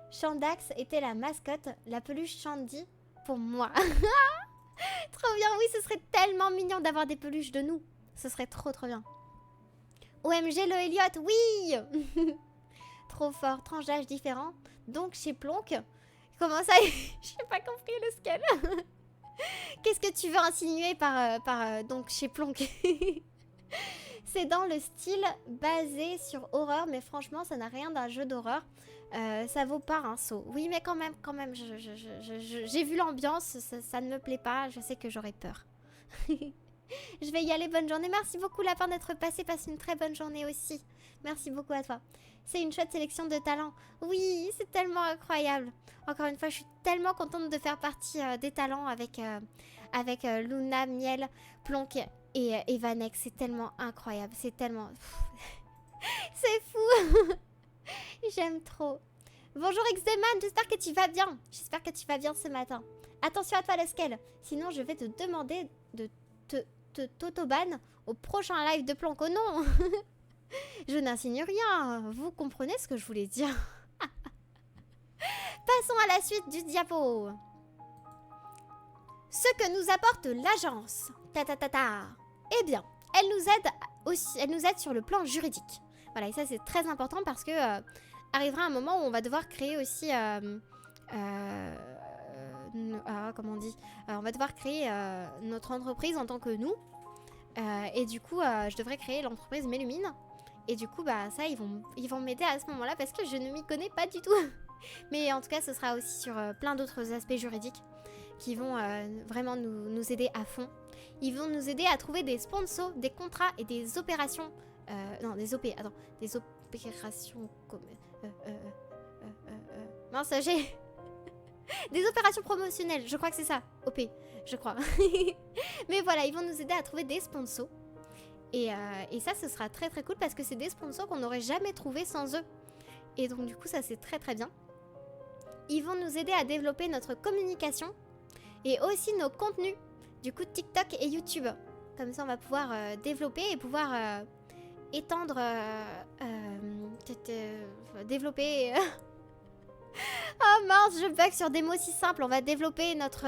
Shandax était la mascotte, la peluche Shandy pour moi. Trop bien, oui, ce serait tellement mignon d'avoir des peluches de nous. Ce serait trop bien. OMG le Elliot, oui. Trop fort, tranche d'âge différent. Donc chez Plonk, comment ça? J'ai pas compris le scale. Qu'est-ce que tu veux insinuer par donc chez Plonk? C'est dans le style basé sur horreur, mais franchement, ça n'a rien d'un jeu d'horreur. Ça vaut pas un saut. Oui, mais quand même, j'ai vu l'ambiance, ça ne me plaît pas, je sais que j'aurais peur. Je vais y aller, bonne journée. Merci beaucoup Lapin d'être passé, passe une très bonne journée aussi. Merci beaucoup à toi. C'est une chouette sélection de talents. Oui, c'est tellement incroyable. Encore une fois, je suis tellement contente de faire partie des talents avec Luna, Miel, Plonk et Vanek. C'est tellement incroyable, c'est tellement... C'est fou. J'aime trop. Bonjour Xdeman, j'espère que tu vas bien. J'espère que tu vas bien ce matin. Attention à toi Leskel, sinon je vais te demander de te t'autoban au prochain live de Plonk. Oh non. Je n'insigne rien, vous comprenez ce que je voulais dire. Passons à la suite du diapo. Ce que nous apporte l'agence, ta ta ta ta, eh bien, elle nous aide aussi, elle nous aide sur le plan juridique. Voilà, et ça c'est très important parce que arrivera un moment où on va devoir créer aussi, comment on dit, on va devoir créer notre entreprise en tant que nous. Et du coup, je devrais créer l'entreprise Mellumine. Et du coup, bah ça, ils vont m'aider à ce moment-là parce que je ne m'y connais pas du tout. Mais en tout cas, ce sera aussi sur plein d'autres aspects juridiques qui vont vraiment nous aider à fond. Ils vont nous aider à trouver des sponsors, des contrats et des opérations. Non, des opérations comme... mince, j'ai... des opérations promotionnelles, je crois que c'est ça. OP, je crois. Mais voilà, ils vont nous aider à trouver des sponsors. Et ça, ce sera très très cool parce que c'est des sponsors qu'on n'aurait jamais trouvé sans eux. Et donc du coup, ça c'est très très bien. Ils vont nous aider à développer notre communication et aussi nos contenus. Du coup, TikTok et YouTube. Comme ça, on va pouvoir développer et pouvoir étendre, développer... Oh mince, je bug sur des mots si simples. On va développer notre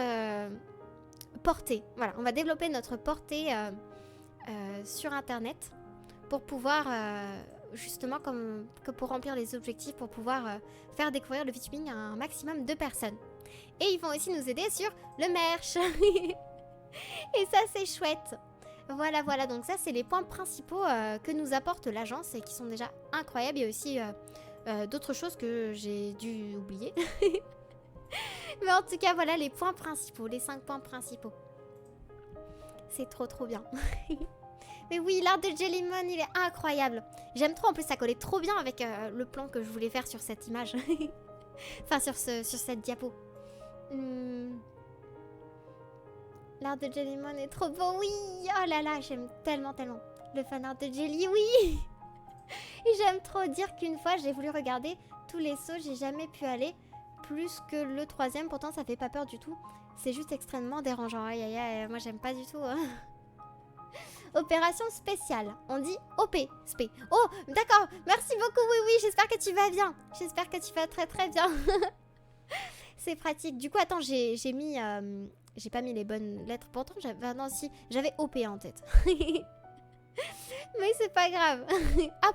portée. Voilà, on va développer notre portée sur Internet pour pouvoir, justement, que pour remplir les objectifs, pour pouvoir faire découvrir le VTubing à un maximum de personnes. Et ils vont aussi nous aider sur le merch. Et ça, c'est chouette. Voilà, voilà. Donc ça, c'est les points principaux que nous apporte l'agence et qui sont déjà incroyables. Il y a aussi d'autres choses que j'ai dû oublier. Mais en tout cas, voilà les points principaux, les 5 points principaux. C'est trop trop bien. Mais oui, l'art de Jellymon, il est incroyable. J'aime trop, en plus ça collait trop bien avec le plan que je voulais faire sur cette image. Enfin, sur cette diapo. L'art de Jellymon est trop beau, oui. Oh là là, j'aime tellement, tellement. Le fan art de Jelly, oui. Et j'aime trop dire qu'une fois, j'ai voulu regarder tous les sauts, j'ai jamais pu aller plus que le 3e. Pourtant, ça fait pas peur du tout. C'est juste extrêmement dérangeant. Aïe, aïe, aïe, moi j'aime pas du tout. Opération spéciale. On dit OP, spé. Oh, d'accord. Merci beaucoup, oui, oui. J'espère que tu vas bien. J'espère que tu vas très, très bien. C'est pratique. Du coup, attends, j'ai mis... j'ai pas mis les bonnes lettres. Pourtant, j'avais OP en tête. Mais c'est pas grave. Ah,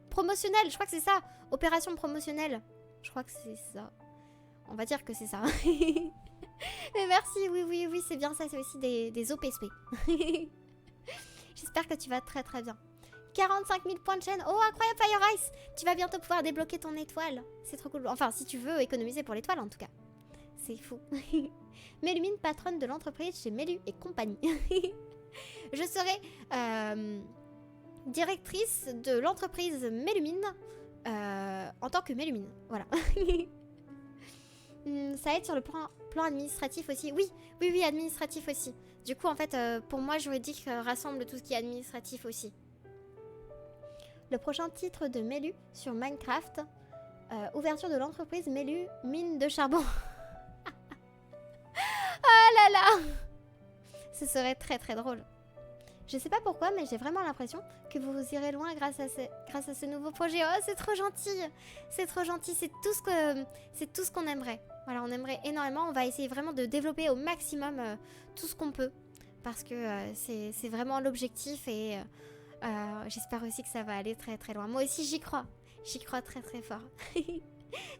promotionnel, je crois que c'est ça. Opération promotionnelle. Je crois que c'est ça. On va dire que c'est ça. Mais merci, oui, oui, oui, c'est bien ça. C'est aussi des OPSP. J'espère que tu vas très très bien. 45 000 points de chaîne. Oh, incroyable, Fire Ice. Tu vas bientôt pouvoir débloquer ton étoile. C'est trop cool. Enfin, si tu veux économiser pour l'étoile, en tout cas. C'est fou. Mellumine, patronne de l'entreprise chez Mellu et compagnie. Je serai directrice de l'entreprise Mellumine en tant que Mellumine. Voilà. Ça aide sur le plan administratif aussi. Oui, oui, oui, administratif aussi. Du coup, en fait, pour moi, juridique rassemble tout ce qui est administratif aussi. Le prochain titre de Mellu sur Minecraft. Ouverture de l'entreprise Mellu, mine de charbon. Oh là là. Ce serait très très drôle. Je sais pas pourquoi, mais j'ai vraiment l'impression que vous irez loin grâce à ce nouveau projet. Oh, c'est trop gentil. C'est trop gentil. C'est tout ce qu'on aimerait. Voilà, on aimerait énormément. On va essayer vraiment de développer au maximum tout ce qu'on peut. Parce que c'est vraiment l'objectif. Et j'espère aussi que ça va aller très très loin. Moi aussi, j'y crois. J'y crois très très fort.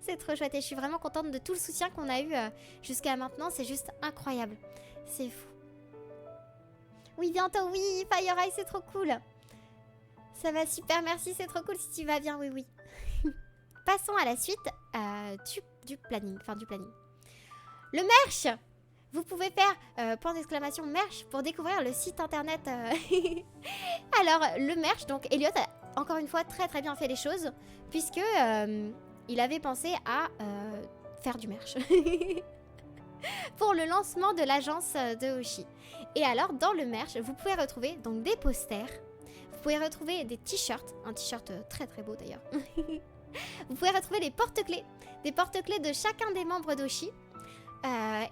C'est trop chouette. Et je suis vraiment contente de tout le soutien qu'on a eu jusqu'à maintenant. C'est juste incroyable. C'est fou. Oui, bientôt, oui, Fire Eye, c'est trop cool. Ça va super, merci, c'est trop cool si tu vas bien, oui, oui. Passons à la suite du planning, Le merch. Vous pouvez faire point d'exclamation merch pour découvrir le site internet. Alors, le merch, donc Elliot a encore une fois très très bien fait les choses, puisque il avait pensé à faire du merch. Pour le lancement de l'agence de Hoshi. Et alors, dans le merch, vous pouvez retrouver donc des posters. Vous pouvez retrouver des t-shirts. Un t-shirt très très beau d'ailleurs. Vous pouvez retrouver des porte-clés. Des porte-clés de chacun des membres d'Hoshi.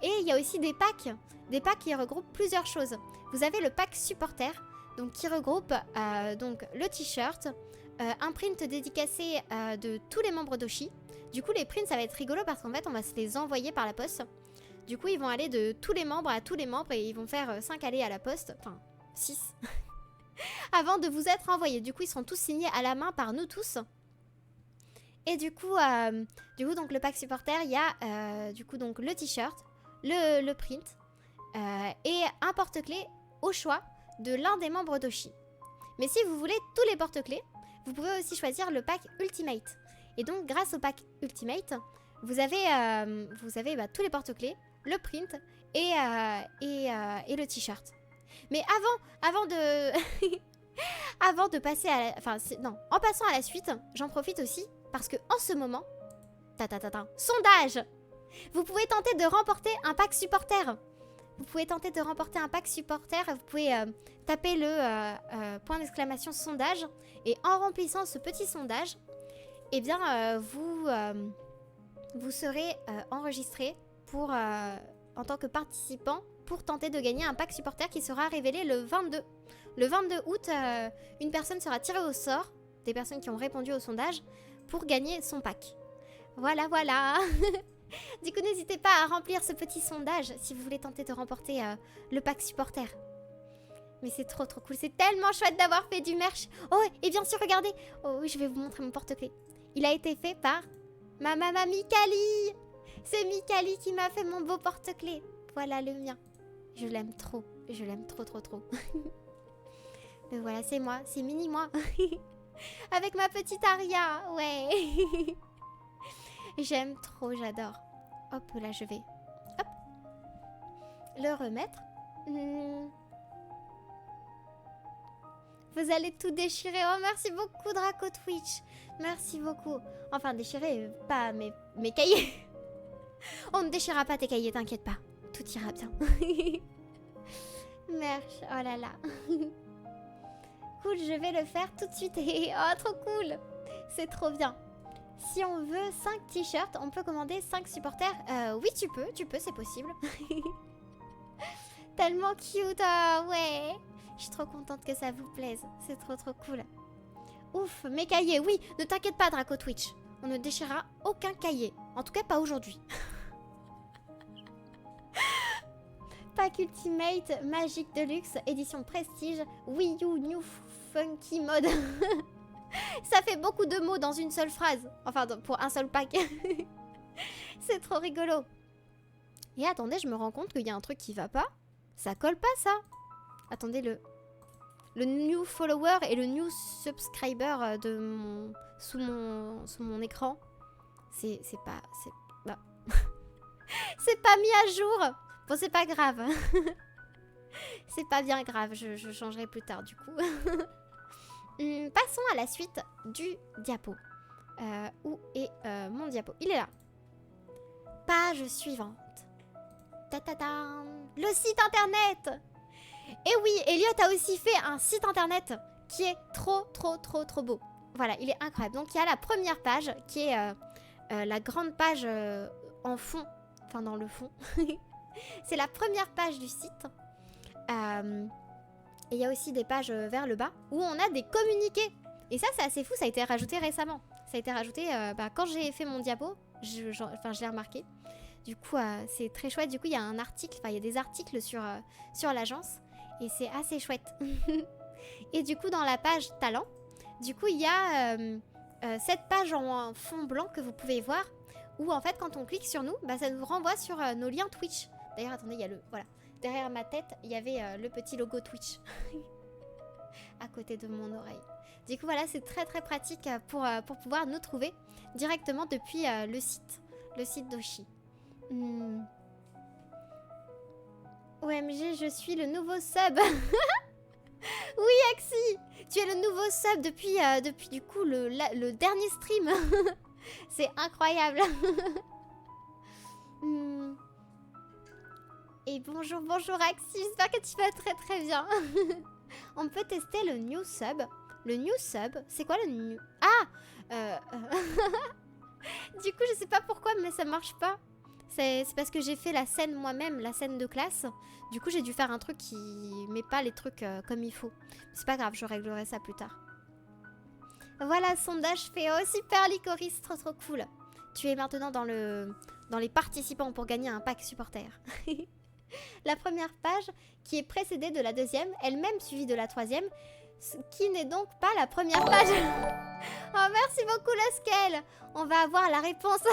Et il y a aussi des packs. Des packs qui regroupent plusieurs choses. Vous avez le pack supporter. Donc qui regroupe donc le t-shirt. Un print dédicacé de tous les membres d'Hoshi. Du coup, les prints, ça va être rigolo parce qu'en fait, on va se les envoyer par la poste. Du coup, ils vont aller de tous les membres à tous les membres et ils vont faire 5 allées à la poste, enfin 6, avant de vous être envoyés. Du coup, ils seront tous signés à la main par nous tous. Et du coup donc le pack supporter, il y a du coup donc le t-shirt, le print et un porte-clés au choix de l'un des membres d'Oshi. Mais si vous voulez tous les porte-clés, vous pouvez aussi choisir le pack Ultimate. Et donc grâce au pack Ultimate, vous avez tous les porte-clés, le print et le t-shirt. Mais avant de avant de passer à en passant à la suite, j'en profite aussi parce que en ce moment, sondage, vous pouvez tenter de remporter un pack supporter. Vous pouvez tenter de remporter un pack supporter. Vous pouvez taper le point d'exclamation sondage et en remplissant ce petit sondage, eh bien vous serez enregistré pour en tant que participant pour tenter de gagner un pack supporter qui sera révélé le 22. Le 22 août, une personne sera tirée au sort, des personnes qui ont répondu au sondage, pour gagner son pack. Voilà, voilà. Du coup, n'hésitez pas à remplir ce petit sondage si vous voulez tenter de remporter le pack supporter. Mais c'est trop trop cool, c'est tellement chouette d'avoir fait du merch. Oh, et bien sûr, regardez. Oh oui, je vais vous montrer mon porte-clés. Il a été fait par ma maman Mikali. C'est Mikali qui m'a fait mon beau porte-clés. Voilà le mien. Je l'aime trop. Je l'aime trop trop trop. Mais voilà, c'est moi. C'est mini moi. Avec ma petite Aria. Ouais. J'aime trop, j'adore. Hop, là je vais. Hop. Le remettre. Vous allez tout déchirer. Oh, merci beaucoup, Draco Twitch. Merci beaucoup. Enfin, déchirer, pas mes cahiers. On ne déchirera pas tes cahiers, t'inquiète pas. Tout ira bien. Merci. Oh là là. Cool, je vais le faire tout de suite. Oh, trop cool. C'est trop bien. Si on veut 5 t-shirts, on peut commander 5 supporters. Oui, tu peux, c'est possible. Tellement cute, ouais. Je suis trop contente que ça vous plaise. C'est trop trop cool. Ouf, mes cahiers, oui. Ne t'inquiète pas, Draco Twitch. On ne déchirera aucun cahier. En tout cas, pas aujourd'hui. Pack Ultimate, Magic Deluxe, édition Prestige, Wii U New Funky Mode. Ça fait beaucoup de mots dans une seule phrase. Enfin, pour un seul pack. C'est trop rigolo. Et attendez, je me rends compte qu'il y a un truc qui va pas. Ça colle pas, ça. Attendez, le new follower et le new subscriber sous mon écran. C'est pas... C'est pas mis à jour. Bon, c'est pas grave. C'est pas bien grave. Je changerai plus tard, du coup. Passons à la suite du diapo. Où est mon diapo? Il est là. Page suivante. Ta-ta-ta. Le site internet. Et oui, Elliot a aussi fait un site internet qui est trop beau. Voilà, il est incroyable. Donc il y a la première page qui est la grande page en fond. Enfin, dans le fond. C'est la première page du site. Et il y a aussi des pages vers le bas où on a des communiqués. Et ça, c'est assez fou, ça a été rajouté récemment. Ça a été rajouté quand j'ai fait mon diapo. Je l'ai remarqué. Du coup, c'est très chouette. Du coup, il y a un article, enfin, il y a des articles sur l'agence. Et c'est assez chouette. Et du coup, dans la page talent, du coup, il y a cette page en fond blanc que vous pouvez voir. Où en fait, quand on clique sur nous, ça nous renvoie sur nos liens Twitch. D'ailleurs, attendez, il y a le... Voilà. Derrière ma tête, il y avait le petit logo Twitch. À côté de mon oreille. Du coup, voilà, c'est très pratique pour pouvoir nous trouver directement depuis le site d'Oshi. OMG, je suis le nouveau sub. Oui, Axi, tu es le nouveau sub depuis du coup le dernier stream. C'est incroyable. Et bonjour Axi, j'espère que tu vas très bien. On peut tester le new sub. Le new sub, c'est quoi le new... Ah Du coup, je sais pas pourquoi, mais ça marche pas. C'est parce que j'ai fait la scène moi-même, la scène de classe. Du coup, j'ai dû faire un truc qui met pas les trucs comme il faut. C'est pas grave, je réglerai ça plus tard. Voilà, sondage fait. Oh, super Licorice, trop cool. Tu es maintenant dans les participants pour gagner un pack supporter. La première page qui est précédée de la deuxième, elle-même suivie de la troisième, ce qui n'est donc pas la première page. Oh, merci beaucoup le Scale. On va avoir la réponse.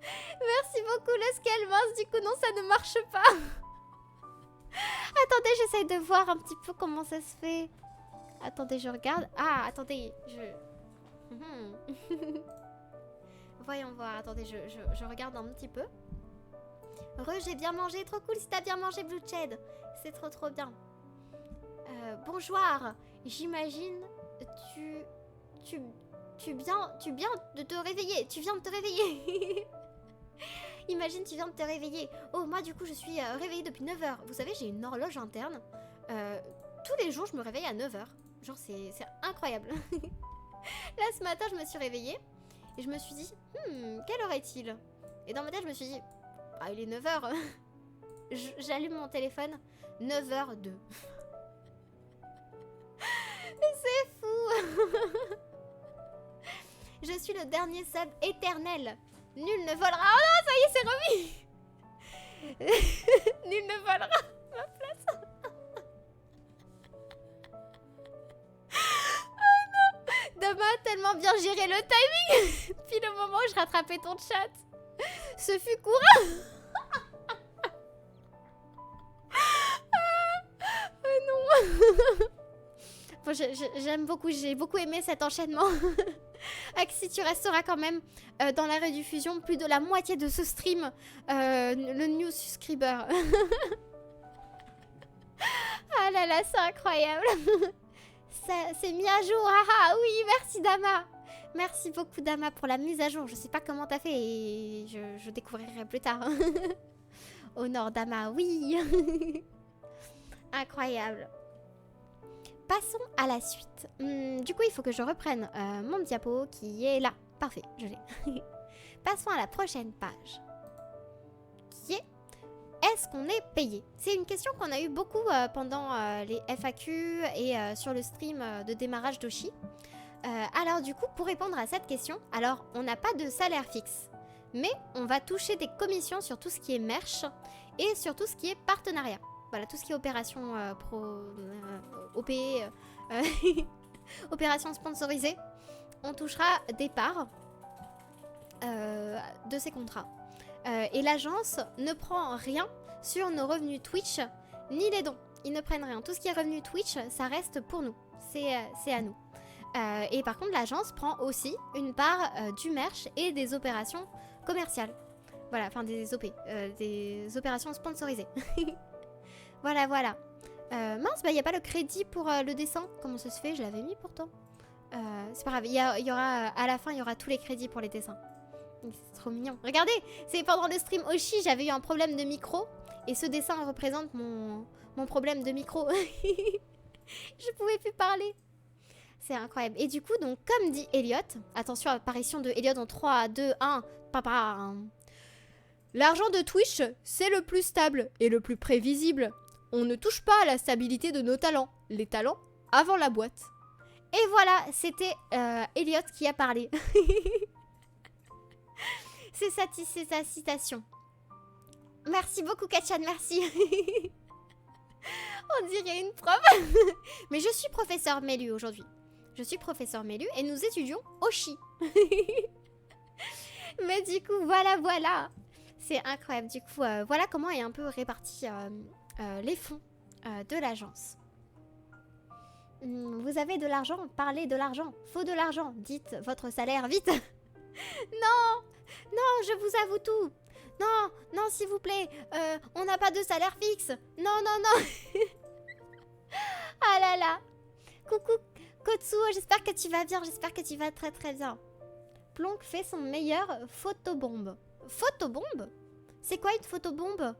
Merci beaucoup le Scale. Mince, du coup non, ça ne marche pas. Attendez, j'essaye de voir un petit peu comment ça se fait. Attendez, je regarde. Ah, attendez, Voyons voir, attendez, je regarde un petit peu. J'ai bien mangé, trop cool si t'as bien mangé Blue Ched. C'est trop bien. Bonjour, j'imagine tu viens de te réveiller. Tu viens de te réveiller. Imagine, tu viens de te réveiller. Oh, moi du coup je suis réveillée depuis 9 h. Vous savez, j'ai une horloge interne. Tous les jours je me réveille à 9 h. Genre c'est incroyable. Là ce matin je me suis réveillée et je me suis dit quelle heure est-il? Et dans ma tête je me suis dit il est 9 h. J'allume mon téléphone, 9h02. C'est fou. Je suis le dernier sub éternel. Nul ne volera. Oh non, ça y est, c'est remis. Nul ne volera ma place. Oh non. Dama a tellement bien géré le timing. Puis le moment où je rattrapais ton chat, ce fut courant. Oh non. Bon, j'aime beaucoup, j'ai beaucoup aimé cet enchaînement. Axi, tu resteras quand même dans la rediffusion. Plus de la moitié de ce stream, le new subscriber. Ah là là, c'est incroyable. C'est mis à jour. Ah oui, merci Dama. Merci beaucoup Dama pour la mise à jour. Je sais pas comment t'as fait et je découvrirai plus tard. Au nord Dama, oui. Incroyable. Passons à la suite. Du coup, il faut que je reprenne mon diapo qui est là. Parfait, je l'ai. Passons à la prochaine page. Qui est est-ce qu'on est payé? C'est une question qu'on a eu beaucoup pendant les FAQ et sur le stream de démarrage d'Oshi. Alors du coup, pour répondre à cette question, alors on n'a pas de salaire fixe. Mais on va toucher des commissions sur tout ce qui est merch et sur tout ce qui est partenariat. Voilà, tout ce qui est opération OP, opération sponsorisée, on touchera des parts de ces contrats. Et l'agence ne prend rien sur nos revenus Twitch, ni les dons. Ils ne prennent rien. Tout ce qui est revenu Twitch, ça reste pour nous. C'est à nous. Et par contre, l'agence prend aussi une part du merch et des opérations commerciales. Voilà, enfin des OP, des opérations sponsorisées. Voilà, voilà. Mince, bah il n'y a pas le crédit pour le dessin. Comment ça se fait? Je l'avais mis pourtant. C'est pas grave, il y aura, à la fin, il y aura tous les crédits pour les dessins. C'est trop mignon. Regardez, c'est pendant le stream Oshi, j'avais eu un problème de micro. Et ce dessin représente mon problème de micro. Je pouvais plus parler. C'est incroyable. Et du coup, donc, comme dit Elliot, attention, apparition de Elliot en 3, 2, 1, papa. L'argent de Twitch, c'est le plus stable et le plus prévisible. On ne touche pas à la stabilité de nos talents. Les talents avant la boîte. Et voilà, c'était Elliot qui a parlé. C'est sa citation. Merci beaucoup, Kachan, merci. On dirait une prof. Mais je suis professeur Mélu aujourd'hui. Je suis professeur Mélu et nous étudions Oshi. Mais du coup, voilà. C'est incroyable. Du coup, voilà comment est un peu réparti les fonds de l'agence. Vous avez de l'argent, parlez de l'argent. Faut de l'argent, dites votre salaire vite. Non, je vous avoue tout. Non, s'il vous plaît, on n'a pas de salaire fixe. Non. Ah là là. Coucou Kotsuo, j'espère que tu vas bien, j'espère que tu vas très très bien. Plonk fait son meilleur photobombe. Photobombe? C'est quoi une photobombe?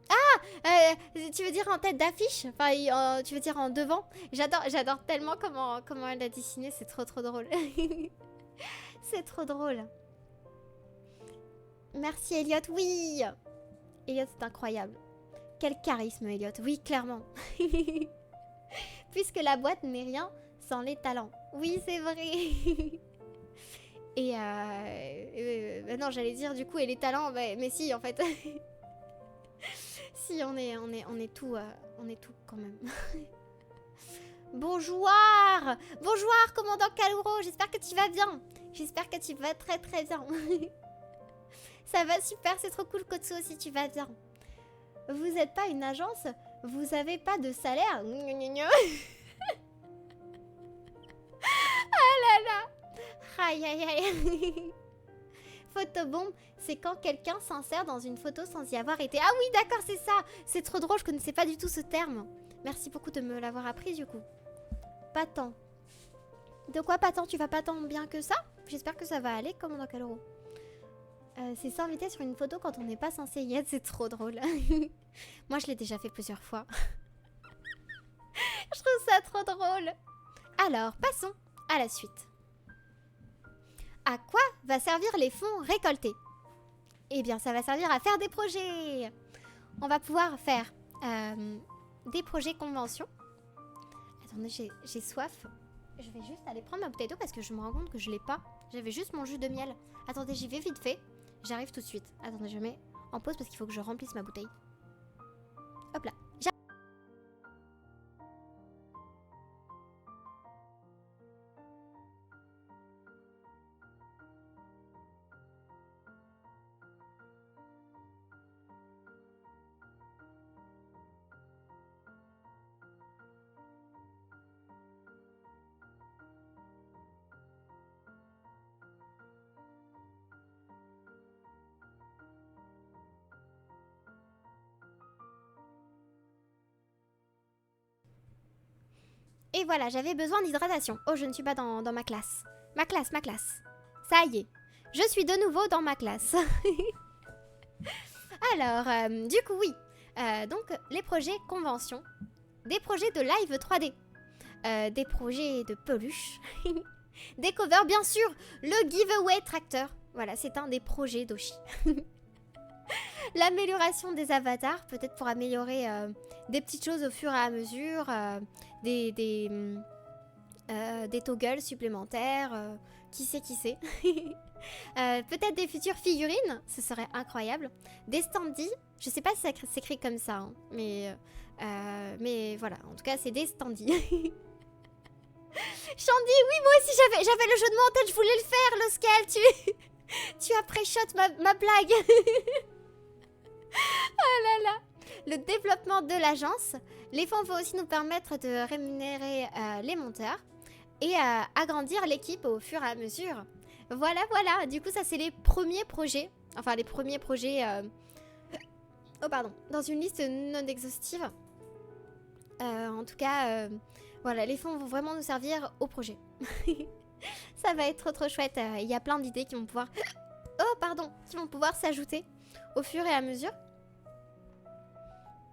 Ah, tu veux dire en tête d'affiche? Enfin, tu veux dire en devant? J'adore tellement comment elle a dessiné, c'est trop drôle. C'est trop drôle. Merci Elliot, oui. Elliot, c'est incroyable. Quel charisme Elliot, oui, clairement. Puisque la boîte n'est rien sans les talents. Oui, c'est vrai. Et bah non, j'allais dire du coup, et les talents, bah, mais si en fait. Si, on est tout quand même. Bonjour! Bonjour, commandant Kaluro, j'espère que tu vas bien. J'espère que tu vas très très bien. Ça va super, c'est trop cool Kotsuo si tu vas bien. Vous n'êtes pas une agence? Vous avez pas de salaire? Ah là là! Aïe aïe aïe. Photobombe, c'est quand quelqu'un s'insère dans une photo sans y avoir été. Ah oui, d'accord, c'est ça. C'est trop drôle, je connaissais pas du tout ce terme. Merci beaucoup de me l'avoir appris du coup. Pas tant. De quoi pas tant? Tu vas pas tant bien que ça? J'espère que ça va aller, commandant Kaluro. C'est s'inviter sur une photo quand on n'est pas censé y être, c'est trop drôle. Moi, je l'ai déjà fait plusieurs fois. Je trouve ça trop drôle. Alors, passons à la suite. À quoi va servir les fonds récoltés? Eh bien, ça va servir à faire des projets. On va pouvoir faire des projets convention. Attendez, j'ai soif. Je vais juste aller prendre ma bouteille d'eau parce que je me rends compte que je l'ai pas. J'avais juste mon jus de miel. Attendez, j'y vais vite fait. J'arrive tout de suite. Attendez, je mets en pause parce qu'il faut que je remplisse ma bouteille. Hop là. Et voilà, j'avais besoin d'hydratation. Oh, je ne suis pas dans ma classe. Ma classe. Ça y est. Je suis de nouveau dans ma classe. Alors, du coup, oui. Donc, les projets convention. Des projets de live 3D. Des projets de peluche. Des covers, bien sûr. Le giveaway tracteur. Voilà, c'est un des projets d'Oshi. L'amélioration des avatars, peut-être pour améliorer des petites choses au fur et à mesure, des toggles supplémentaires, qui sait. Peut-être des futures figurines, ce serait incroyable. Des standees, je sais pas si ça s'écrit comme ça, hein, mais voilà, en tout cas c'est des standees. Shandy, oui, moi aussi j'avais le jeu de mots en tête, je voulais le faire, le scale, tu as pré-shot ma blague. Oh là là. Le développement de l'agence. Les fonds vont aussi nous permettre de rémunérer les monteurs et agrandir l'équipe au fur et à mesure. Voilà. Du coup, ça, c'est les premiers projets. Enfin, les premiers projets... Oh, pardon. Dans une liste non exhaustive. En tout cas, voilà, les fonds vont vraiment nous servir au projet. Ça va être trop chouette. Il y a plein d'idées qui vont pouvoir... Oh, pardon. Qui vont pouvoir s'ajouter au fur et à mesure.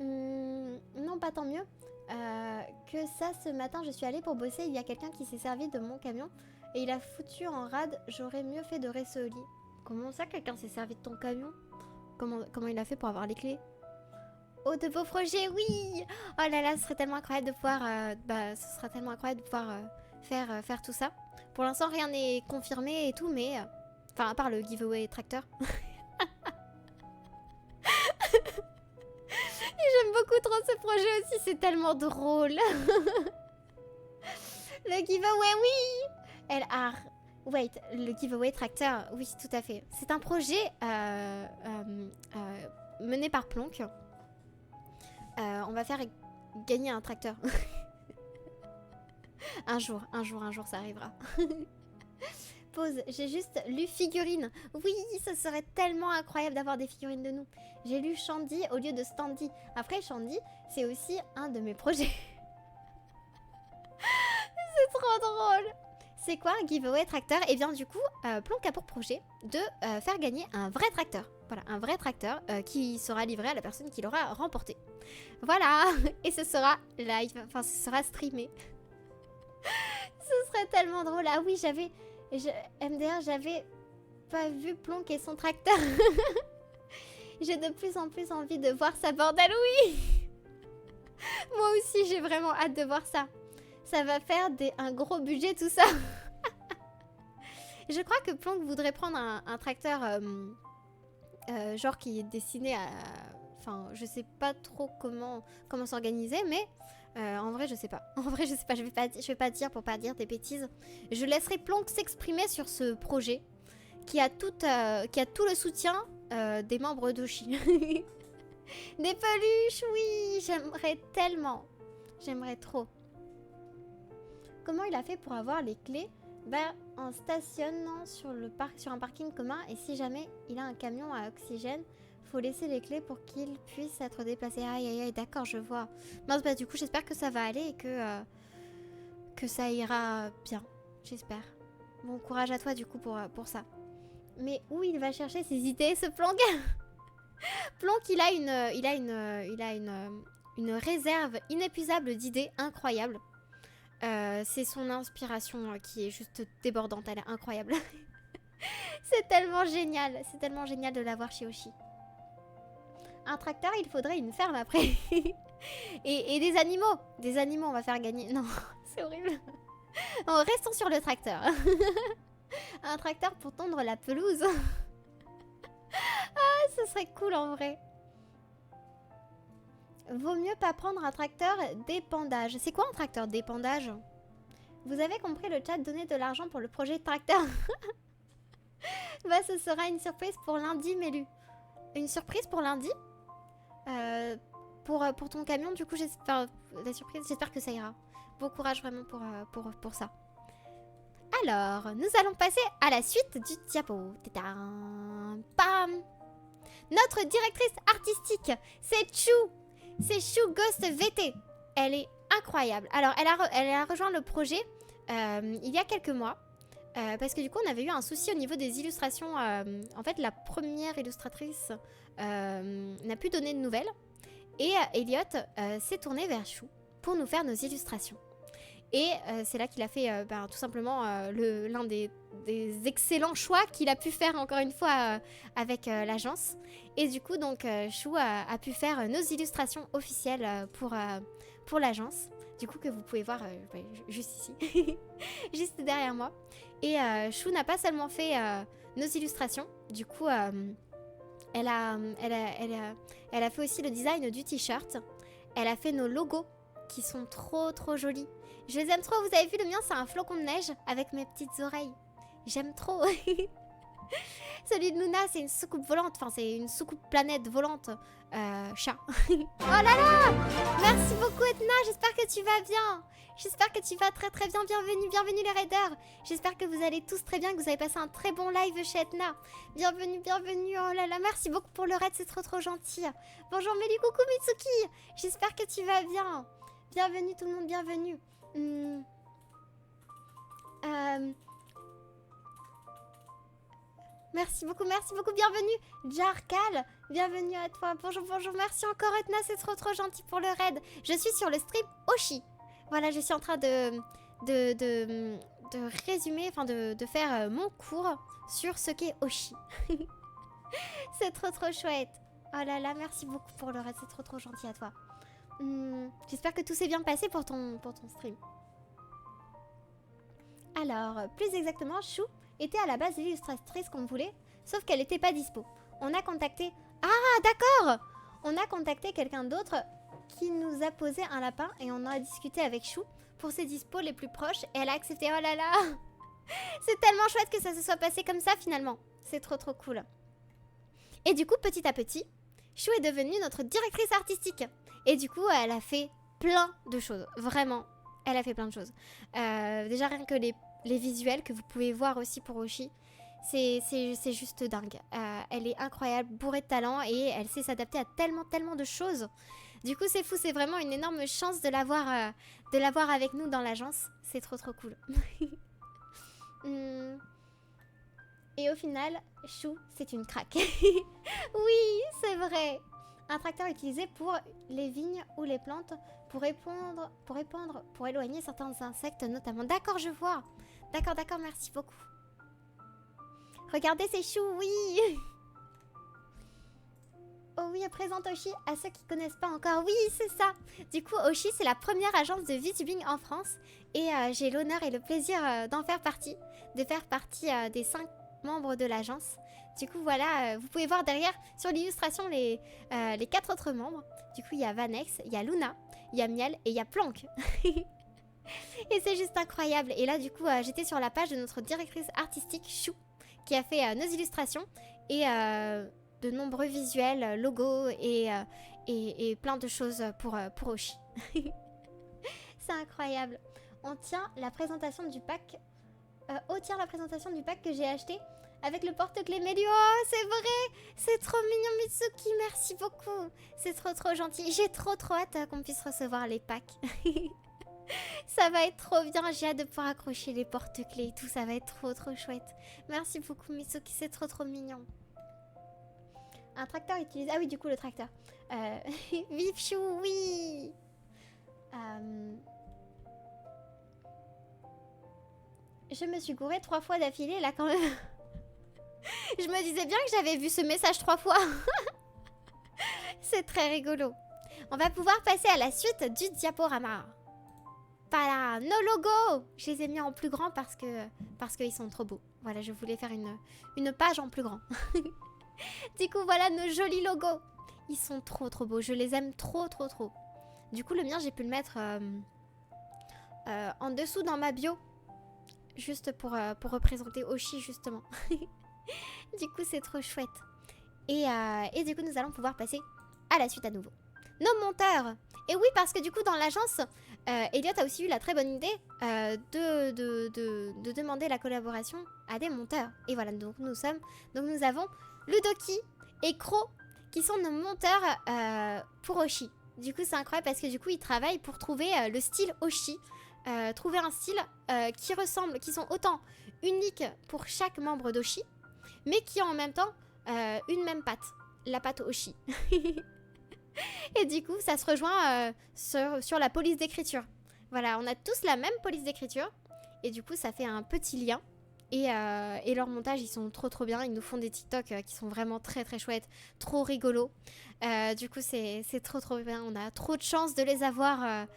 Non, pas tant mieux. Que ça, ce matin, je suis allée pour bosser. Il y a quelqu'un qui s'est servi de mon camion et il a foutu en rade. J'aurais mieux fait de rester au lit. Comment ça, quelqu'un s'est servi de ton camion? Comment il a fait pour avoir les clés? Oh, de beaux projets, oui! Oh là là, ce serait tellement incroyable de pouvoir... ce sera tellement incroyable de pouvoir faire tout ça. Pour l'instant, rien n'est confirmé et tout, mais... Enfin, à part le giveaway tracteur. J'aime beaucoup trop ce projet aussi, c'est tellement drôle. Le giveaway, oui. LR. Wait, le giveaway tracteur, oui, tout à fait. C'est un projet mené par Plonk. On va faire gagner un tracteur. un jour, ça arrivera. Pause, j'ai juste lu figurines. Oui, ce serait tellement incroyable d'avoir des figurines de nous. J'ai lu Shandy au lieu de Standy. Après, Shandy, c'est aussi un de mes projets. C'est trop drôle. C'est quoi un giveaway tracteur? Et bien du coup, Plonk a pour projet de faire gagner un vrai tracteur. Voilà, un vrai tracteur qui sera livré à la personne qui l'aura remporté. Voilà, et ce sera live, enfin ce sera streamé. Ce serait tellement drôle. Ah oui, MDR, j'avais pas vu Plonk et son tracteur. J'ai de plus en plus envie de voir ça, bordel, oui. Moi aussi, j'ai vraiment hâte de voir ça. Ça va faire un gros budget, tout ça. Je crois que Plonk voudrait prendre un tracteur genre qui est destiné à... Enfin, je sais pas trop comment s'organiser, mais en vrai, je sais pas. En vrai, je sais pas, je vais pas dire pour pas dire des bêtises. Je laisserai Plonk s'exprimer sur ce projet qui a tout le soutien des membres d'Oshi. Des peluches, oui, j'aimerais tellement. J'aimerais trop. Comment il a fait pour avoir les clés? Bah, en stationnant sur un parking commun, et si jamais il a un camion à oxygène, faut laisser les clés pour qu'il puisse être déplacé. Aïe aïe aïe, d'accord, je vois. Mince, bah du coup j'espère que ça va aller et que ça ira bien. J'espère. Bon courage à toi du coup pour ça. Mais où il va chercher ses idées, ce Plonk? Plonk, il a une réserve inépuisable d'idées incroyables. C'est son inspiration qui est juste débordante, elle est incroyable. C'est tellement génial de l'avoir chez Oshi. Un tracteur, il faudrait une ferme après. et des animaux, on va faire gagner. Non, c'est horrible. Bon, restons sur le tracteur. Un tracteur pour tondre la pelouse. Ah, ce serait cool en vrai. Vaut mieux pas prendre un tracteur d'épandage. C'est quoi un tracteur d'épandage? Vous avez compris le chat, donner de l'argent pour le projet tracteur. Bah ce sera une surprise pour lundi, Mélu. Une surprise pour lundi pour ton camion, du coup j'espère la surprise, j'espère que ça ira. Bon courage vraiment pour ça. Alors, nous allons passer à la suite du diapo. Tadam, pam. Notre directrice artistique, c'est Chou. C'est Chou Ghost VT. Elle est incroyable. Alors, elle a rejoint le projet il y a quelques mois. Parce que du coup, on avait eu un souci au niveau des illustrations. En fait, la première illustratrice n'a plus donné de nouvelles. Et Elliot s'est tourné vers Chou pour nous faire nos illustrations. Et c'est là qu'il a fait tout simplement l'un des excellents choix qu'il a pu faire encore une fois avec l'agence. Et du coup, donc, Chou a pu faire nos illustrations officielles pour l'agence. Du coup, que vous pouvez voir juste ici, juste derrière moi. Et Chou n'a pas seulement fait nos illustrations. Du coup, elle a fait aussi le design du t-shirt. Elle a fait nos logos qui sont trop jolis. Je les aime trop, vous avez vu le mien, c'est un flocon de neige avec mes petites oreilles. J'aime trop. Celui de Luna, c'est une soucoupe volante, enfin c'est une soucoupe planète volante chat. Oh là là! Merci beaucoup Etna, j'espère que tu vas bien. J'espère que tu vas très bien, bienvenue les raiders. J'espère que vous allez tous très bien, que vous avez passé un très bon live chez Etna. Bienvenue, oh là là, merci beaucoup pour le raid, c'est trop gentil. Bonjour Mélie, coucou Mitsuki, j'espère que tu vas bien. Bienvenue tout le monde, bienvenue. Merci beaucoup, bienvenue Jarkal, bienvenue à toi, bonjour, merci encore Etna, c'est trop gentil pour le raid. Je suis sur le stream Oshi, voilà, je suis en train de résumer, enfin de faire mon cours sur ce qu'est Oshi. C'est trop chouette. Oh là là, merci beaucoup pour le raid, c'est trop gentil à toi. J'espère que tout s'est bien passé pour ton stream. Alors, plus exactement, Chou était à la base l'illustratrice qu'on voulait, sauf qu'elle n'était pas dispo. On a contacté... Ah, d'accord! On a contacté quelqu'un d'autre qui nous a posé un lapin et on a discuté avec Chou pour ses dispos les plus proches et elle a accepté. Oh là là! C'est tellement chouette que ça se soit passé comme ça finalement. C'est trop cool. Et du coup, petit à petit, Chou est devenue notre directrice artistique. Et du coup, elle a fait plein de choses. Vraiment, elle a fait plein de choses. Déjà, rien que les visuels que vous pouvez voir aussi pour Oshi, c'est juste dingue. Elle est incroyable, bourrée de talent et elle sait s'adapter à tellement de choses. Du coup, c'est fou, c'est vraiment une énorme chance de l'avoir avec nous dans l'agence. C'est trop cool. Et au final, Chou, c'est une craque. Oui, c'est vrai. Un tracteur utilisé pour les vignes ou les plantes pour éloigner certains insectes notamment. D'accord, je vois. D'accord, merci beaucoup. Regardez, c'est Chou, oui. Oh oui, présente Oshi à ceux qui connaissent pas encore. Oui, c'est ça. Du coup, Oshi, c'est la première agence de VTubing en France. Et j'ai l'honneur et le plaisir d'en faire partie. De faire partie des 5 membres de l'agence. Du coup, voilà, vous pouvez voir derrière sur l'illustration les 4 autres membres. Du coup, il y a Vanex, il y a Luna, il y a Miel et il y a Planck. Et c'est juste incroyable. Et là, du coup, j'étais sur la page de notre directrice artistique, Chou, qui a fait nos illustrations et de nombreux visuels, logos et plein de choses pour Oshi. C'est incroyable. On tient la présentation du pack. Tient la présentation du pack que j'ai acheté avec le porte-clés Mélie. Oh, c'est vrai. C'est trop mignon, Mitsuki. Merci beaucoup. C'est trop gentil. J'ai trop hâte qu'on puisse recevoir les packs. Ça va être trop bien. J'ai hâte de pouvoir accrocher les porte-clés et tout. Ça va être trop chouette. Merci beaucoup, Mitsuki. C'est trop mignon. Un tracteur utilisé. Ah oui, du coup, le tracteur. Vive Chou, oui. Je me suis gourée 3 fois d'affilée, là, quand même. Je me disais bien que j'avais vu ce message 3 fois. C'est très rigolo. On va pouvoir passer à la suite du diaporama. Voilà, nos logos. Je les ai mis en plus grand parce qu'ils sont trop beaux. Voilà, je voulais faire une page en plus grand. Du coup, voilà nos jolis logos. Ils sont trop beaux. Je les aime trop. Du coup, le mien, j'ai pu le mettre en dessous dans ma bio. Juste pour représenter Oshi, justement. Du coup, c'est trop chouette. Et du coup, nous allons pouvoir passer à la suite à nouveau. Nos monteurs. Et oui, parce que du coup, dans l'agence, Elliot a aussi eu la très bonne idée de demander la collaboration à des monteurs. Et voilà, donc nous avons Ludoki et Cro qui sont nos monteurs pour Oshi. Du coup, c'est incroyable parce que du coup, ils travaillent pour trouver le style Oshi. Trouver un style qui ressemble, qui sont autant uniques pour chaque membre d'Oshi, mais qui ont en même temps une même patte, la patte Oshi. Et du coup, ça se rejoint sur la police d'écriture. Voilà, on a tous la même police d'écriture, et du coup, ça fait un petit lien. Et leur montage, ils sont trop bien. Ils nous font des TikTok qui sont vraiment très chouettes, trop rigolos. Du coup, c'est trop bien. On a trop de chance de les avoir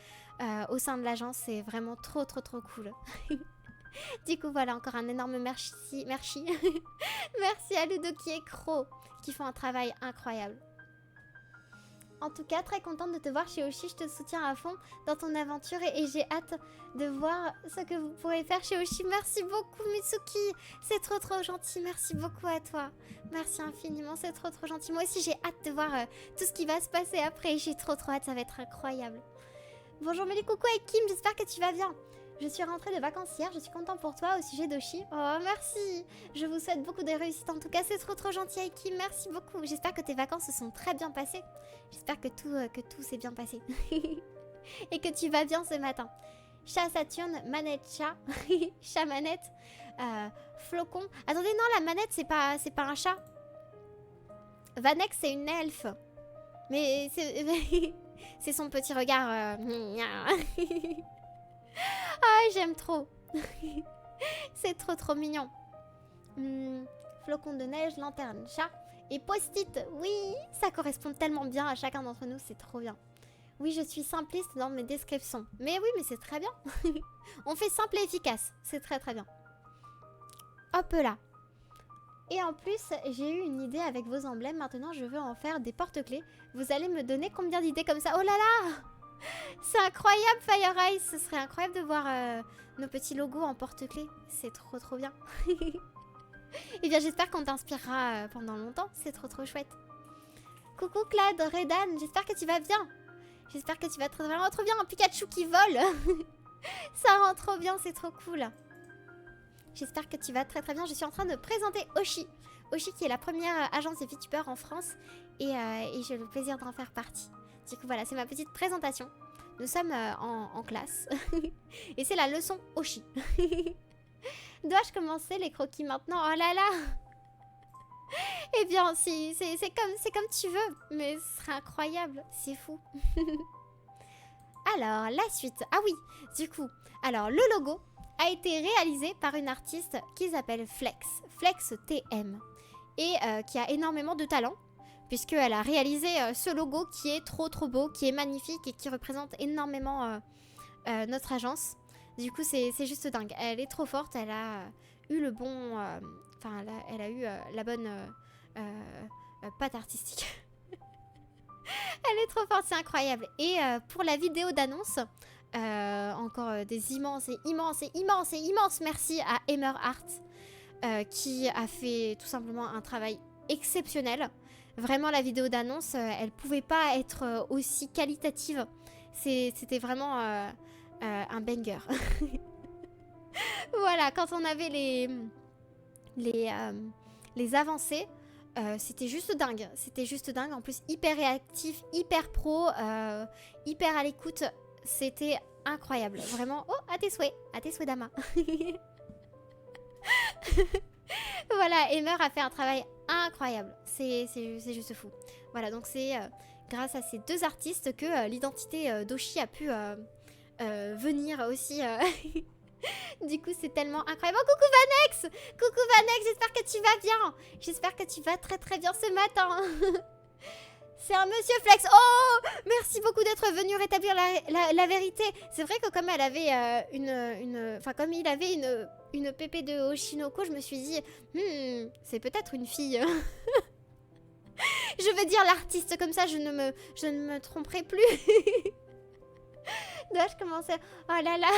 au sein de l'agence. C'est vraiment trop cool. Du coup, voilà, encore un énorme merci. Merci à Ludoki et Cro qui font un travail incroyable. En tout cas, très contente de te voir chez Oshi. Je te soutiens à fond dans ton aventure et j'ai hâte de voir ce que vous pourrez faire chez Oshi. Merci beaucoup, Mitsuki. C'est trop gentil. Merci beaucoup à toi. Merci infiniment. C'est trop gentil. Moi aussi, j'ai hâte de voir tout ce qui va se passer après. J'ai trop hâte. Ça va être incroyable. Bonjour, Mélie, coucou avec Kim. J'espère que tu vas bien. Je suis rentrée de vacances hier, je suis contente pour toi au sujet d'Oshi. Oh, merci. Je vous souhaite beaucoup de réussite. En tout cas, c'est trop gentil, Aiki. Merci beaucoup. J'espère que tes vacances se sont très bien passées. J'espère que tout s'est bien passé. Et que tu vas bien ce matin. Chat Saturne, manette chat. Chat manette. Flocon. Attendez, non, la manette, c'est pas un chat. Vanex, c'est une elfe. Mais c'est son petit regard. Ah, j'aime trop. C'est trop mignon. Flocon de neige, lanterne, chat et post-it. Oui, ça correspond tellement bien à chacun d'entre nous. C'est trop bien. Oui, je suis simpliste dans mes descriptions. Mais oui, mais c'est très bien. On fait simple et efficace. C'est très bien. Hop là. Et en plus, j'ai eu une idée avec vos emblèmes. Maintenant, je veux en faire des porte-clés. Vous allez me donner combien d'idées comme ça? Oh là là! C'est incroyable, Fire Eyes. Ce serait incroyable de voir nos petits logos en porte-clés. C'est trop bien. Et bien, j'espère qu'on t'inspirera pendant longtemps. C'est trop chouette. Coucou Clad, Redan. J'espère que tu vas bien. J'espère que tu vas vraiment trop bien. Un Pikachu qui vole. Ça rend trop bien, c'est trop cool. J'espère que tu vas très bien. Je suis en train de présenter Oshi. Oshi qui est la première agence de VTubers en France. Et j'ai le plaisir d'en faire partie. Du coup, voilà, c'est ma petite présentation. Nous sommes en classe. Et c'est la leçon Oshi. Dois-je commencer les croquis maintenant? Oh là là! Eh bien, si, c'est comme tu veux. Mais ce serait incroyable. C'est fou. Alors, la suite. Ah oui, du coup. Alors, le logo a été réalisé par une artiste qui s'appelle Flex. Flex TM. Et qui a énormément de talent. puisqu'elle a réalisé ce logo qui est trop beau, qui est magnifique et qui représente énormément notre agence. Du coup, c'est juste dingue. Elle est trop forte, elle a eu le bon... Enfin, elle a eu la bonne patte artistique. Elle est trop forte, c'est incroyable. Et pour la vidéo d'annonce, encore des immenses merci à Emmer Art qui a fait tout simplement un travail exceptionnel. Vraiment, la vidéo d'annonce, elle pouvait pas être aussi qualitative. C'était vraiment un banger. Voilà, quand on avait les avancées, c'était juste dingue. C'était juste dingue. En plus, hyper réactif, hyper pro, hyper à l'écoute. C'était incroyable. Vraiment. Oh, à tes souhaits, Dama. Voilà, Emmer a fait un travail incroyable. C'est juste fou. Voilà, donc c'est grâce à ces deux artistes que l'identité d'Oshi a pu venir aussi. Du coup, c'est tellement incroyable. Oh, coucou Vanex! Coucou Vanex, j'espère que tu vas bien. J'espère que tu vas très bien ce matin. C'est un monsieur Flex. Oh! Merci beaucoup d'être venu rétablir la vérité. C'est vrai que comme elle avait enfin, comme il avait une pépé de Oshinoko, je me suis dit, c'est peut-être une fille. Je vais dire l'artiste, comme ça je ne me tromperai plus. Dois-je commencer? Oh là là.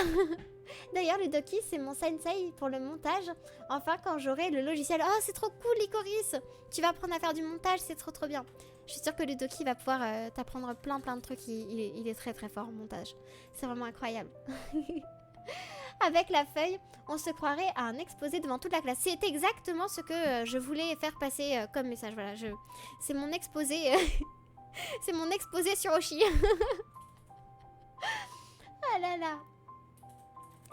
D'ailleurs, le Doki, c'est mon sensei pour le montage. Enfin, quand j'aurai le logiciel. Oh, c'est trop cool, Licorice. Tu vas apprendre à faire du montage, c'est trop bien. Je suis sûre que le Doki va pouvoir t'apprendre plein de trucs. Il est très fort en montage. C'est vraiment incroyable. Avec la feuille, on se croirait à un exposé devant toute la classe. C'est exactement ce que je voulais faire passer comme message. Voilà, c'est mon exposé. C'est mon exposé sur Oshi. Ah là là.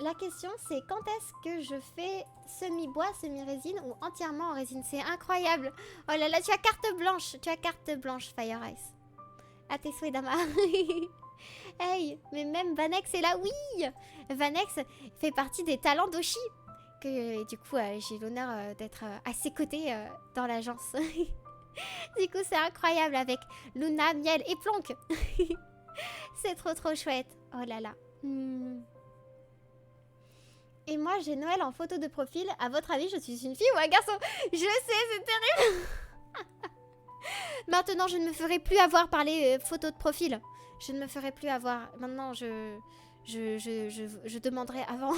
La question, c'est quand est-ce que je fais semi-bois, semi-résine ou entièrement en résine? C'est incroyable. Oh là là, tu as carte blanche. Tu as carte blanche, Fire Ice. À tes souhaits, Dama. Hey, mais même Vanex est là, oui. Vanex fait partie des talents d'Oshi. Et du coup, j'ai l'honneur d'être à ses côtés dans l'agence. Du coup, c'est incroyable avec Luna, Miel et Plonk. C'est trop chouette. Oh là là. Et moi, j'ai Noël en photo de profil. À votre avis, je suis une fille ou un garçon? Je sais, c'est terrible. Maintenant, je ne me ferai plus avoir par les photos de profil. Je ne me ferai plus avoir. Maintenant, je demanderai avant.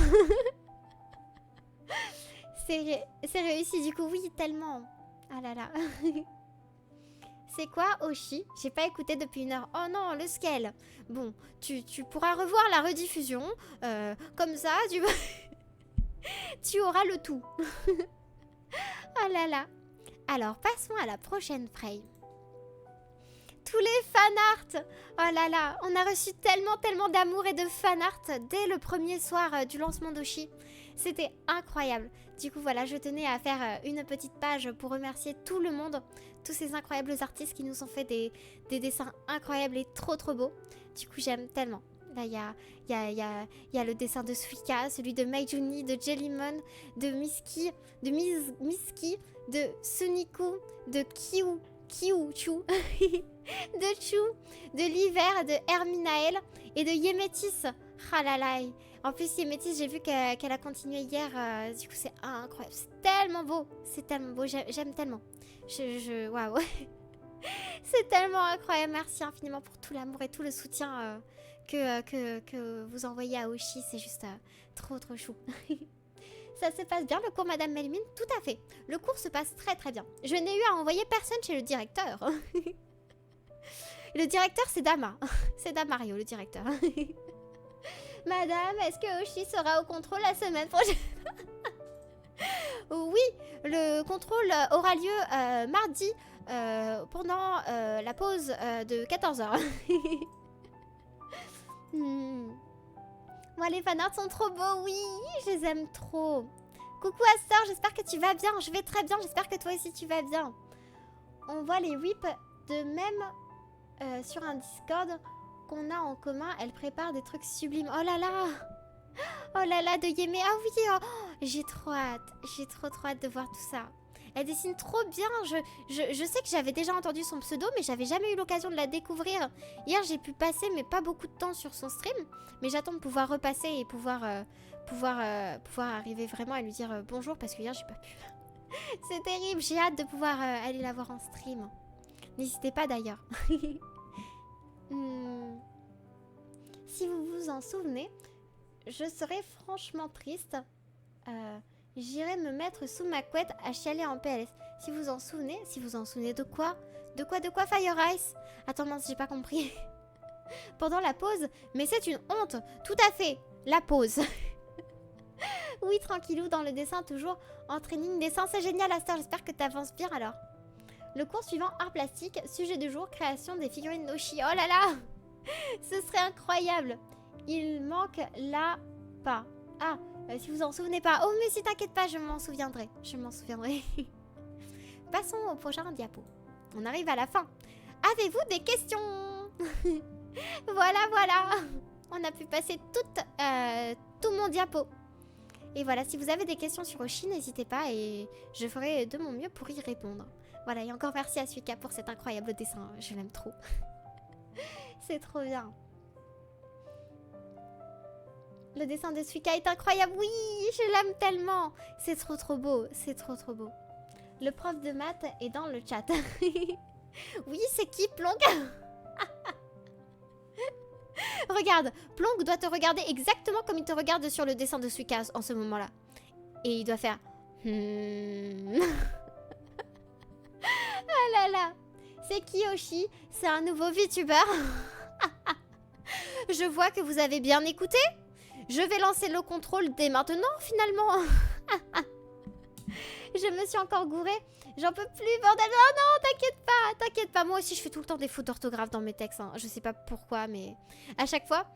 C'est réussi, du coup, oui, tellement. Ah là là. C'est quoi Oshi? J'ai pas écouté depuis 1 heure. Oh non, le scale. Bon, tu pourras revoir la rediffusion. Comme ça, tu auras le tout. Oh là là. Alors, passons à la prochaine frame. Tous les fanarts. Oh là là, on a reçu tellement d'amour et de fanart dès le premier soir du lancement d'Oshi. C'était incroyable. Du coup, voilà, je tenais à faire une petite page pour remercier tout le monde, tous ces incroyables artistes qui nous ont fait des dessins incroyables et trop beaux. Du coup, j'aime tellement. Là, il y a le dessin de Suika, celui de Maijuni, de Jellymon, de Miski, de Suniku, de Chu, de Chu, de l'hiver, de Herminaël et de Yemetis. Ah là là. En plus, Yemetis, j'ai vu qu'elle a continué hier. Du coup, c'est incroyable. C'est tellement beau. C'est tellement beau. J'aime tellement. Waouh. C'est tellement incroyable. Merci infiniment pour tout l'amour et tout le soutien que vous envoyez à Oshi. C'est juste trop chou. Ça se passe bien le cours, Madame Melmine? Tout à fait. Le cours se passe très bien. Je n'ai eu à envoyer personne chez le directeur. Le directeur, c'est Dama. C'est Damario, le directeur. Madame, est-ce que Oshi sera au contrôle la semaine prochaine? Oui, le contrôle aura lieu mardi pendant la pause de 14h. Moi, les fanarts sont trop beaux, oui, je les aime trop. Coucou Astor, j'espère que tu vas bien. Je vais très bien, j'espère que toi aussi tu vas bien. On voit les whips de même sur un Discord qu'on a en commun. Elle prépare des trucs sublimes. Oh là là. Oh là là, de Yémé. Ah oui, oh, j'ai trop hâte. J'ai trop hâte de voir tout ça. Elle dessine trop bien. Je sais que j'avais déjà entendu son pseudo, mais j'avais jamais eu l'occasion de la découvrir. Hier, j'ai pu passer, mais pas beaucoup de temps sur son stream. Mais j'attends de pouvoir repasser et pouvoir arriver vraiment à lui dire bonjour, parce que hier, j'ai pas pu. C'est terrible, j'ai hâte de pouvoir aller la voir en stream. N'hésitez pas d'ailleurs. Si vous vous en souvenez, je serais franchement triste. J'irai me mettre sous ma couette à chialer en PLS. Si vous en souvenez de quoi? De quoi Fire Ice? Attends, mince, j'ai pas compris. Pendant la pause? Mais c'est une honte. Tout à fait, la pause. Oui, tranquillou, dans le dessin, toujours en training dessin. C'est génial, Astor, j'espère que t'avances bien alors. Le cours suivant, art plastique, sujet du jour, création des figurines d'Oshi. Oh là là. Ce serait incroyable. Il manque là pas. Ah, si vous en souvenez pas. Oh, mais si t'inquiète pas, je m'en souviendrai. Je m'en souviendrai. Passons au prochain diapo. On arrive à la fin. Avez-vous des questions? Voilà, voilà. On a pu passer tout mon diapo. Et voilà, si vous avez des questions sur Oshi, n'hésitez pas et je ferai de mon mieux pour y répondre. Voilà, et encore merci à Suika pour cet incroyable dessin. Je l'aime trop. C'est trop bien. Le dessin de Suika est incroyable. Oui, je l'aime tellement. C'est trop beau. C'est trop beau. Le prof de maths est dans le chat. Oui, c'est qui, Plonk? Regarde, Plonk doit te regarder exactement comme il te regarde sur le dessin de Suika en ce moment-là. Et il doit faire... Ah là là. C'est qui, Oshi? C'est un nouveau VTuber. Je vois que vous avez bien écouté. Je vais lancer le contrôle dès maintenant, finalement. Je me suis encore gourée. J'en peux plus, bordel. Oh non, t'inquiète pas. Moi aussi, je fais tout le temps des fautes d'orthographe dans mes textes. Hein. Je sais pas pourquoi, mais à chaque fois,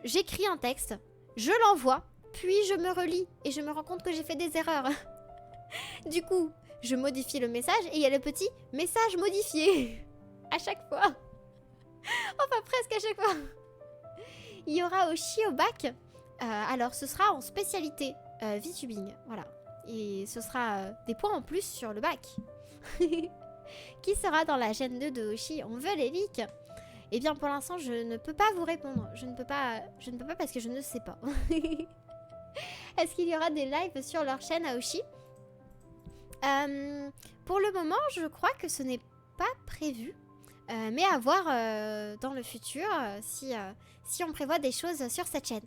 j'écris un texte, je l'envoie, puis je me relis et je me rends compte que j'ai fait des erreurs. Du coup, je modifie le message et il y a le petit message modifié. À chaque fois. Enfin, presque à chaque fois. Il y aura Oshi au bac. Alors, ce sera en spécialité VTubing. Voilà. Et ce sera des points en plus sur le bac. Qui sera dans la chaîne 2 de Oshi? On veut les leaks. Eh bien, pour l'instant, je ne peux pas vous répondre. Je ne peux pas parce que je ne sais pas. Est-ce qu'il y aura des lives sur leur chaîne à Oshi? Pour le moment, je crois que ce n'est pas prévu. Mais à voir dans le futur si on prévoit des choses sur cette chaîne.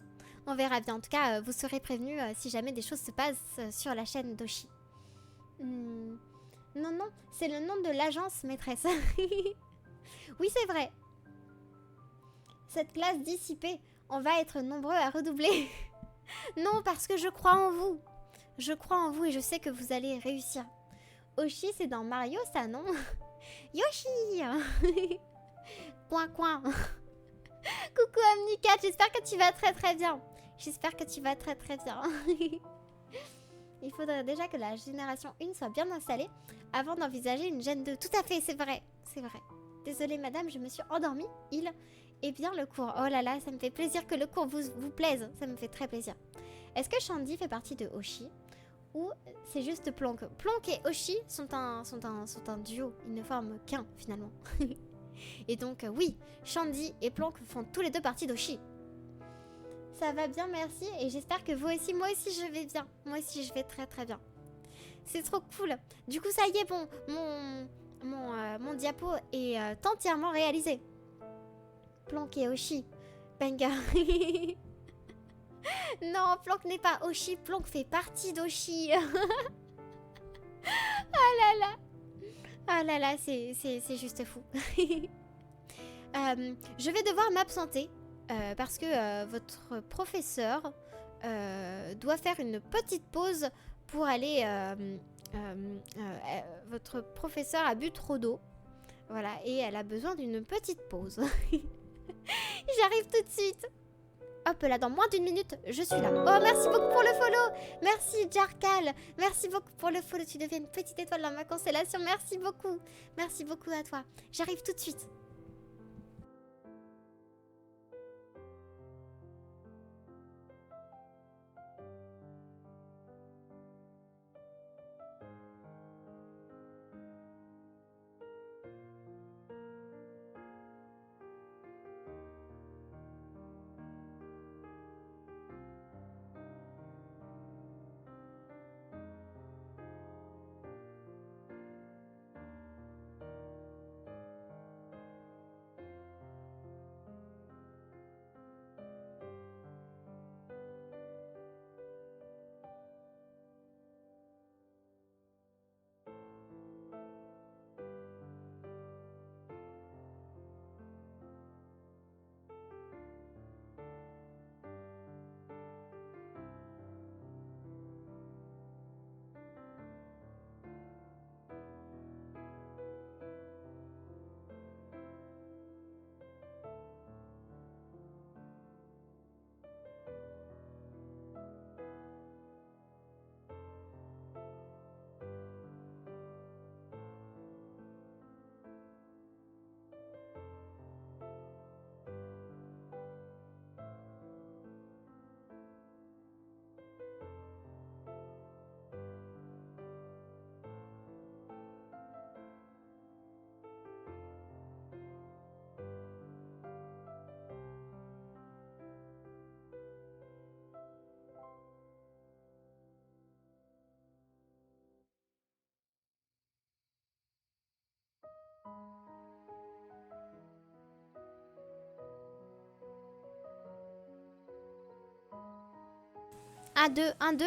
On verra bien. En tout cas, vous serez prévenus si jamais des choses se passent sur la chaîne d'Oshi. Non, c'est le nom de l'agence maîtresse. Oui, c'est vrai. Cette classe dissipée, on va être nombreux à redoubler. Non, parce que je crois en vous. Je crois en vous et je sais que vous allez réussir. Oshi, c'est dans Mario, ça, non? Yoshi. Coin. Coucou Omnicat, j'espère que tu vas très bien. J'espère que tu vas très bien. Il faudrait déjà que la génération 1 soit bien installée avant d'envisager une Gen 2. Tout à fait, c'est vrai. Désolée madame, je me suis endormie. Il est bien le cours. Oh là là, ça me fait plaisir que le cours vous plaise. Ça me fait très plaisir. Est-ce que Shandy fait partie de Oshi? Ou c'est juste Plonk? Plonk et Oshi sont un duo. Ils ne forment qu'un finalement. Et donc oui, Shandy et Plonk font tous les deux partie d'Oshi. Ça va bien, merci. Et j'espère que vous aussi. Moi aussi, je vais bien. Moi aussi, je vais très bien. C'est trop cool. Du coup, ça y est, bon, mon diapo est entièrement réalisé. Plonk et Oshi. Banger. Non, Plonk n'est pas Oshi. Plonk fait partie d'Oshi. Ah là là, c'est juste fou. Je vais devoir m'absenter. Parce que votre professeur doit faire une petite pause pour aller... votre professeur a bu trop d'eau. Voilà, et elle a besoin d'une petite pause. J'arrive tout de suite. Hop là, dans moins d'une minute, je suis là. Oh, merci beaucoup pour le follow. Merci Jarkal. Merci beaucoup pour le follow. Tu deviens une petite étoile dans ma constellation. Merci beaucoup. Merci beaucoup à toi. J'arrive tout de suite. 1, 2.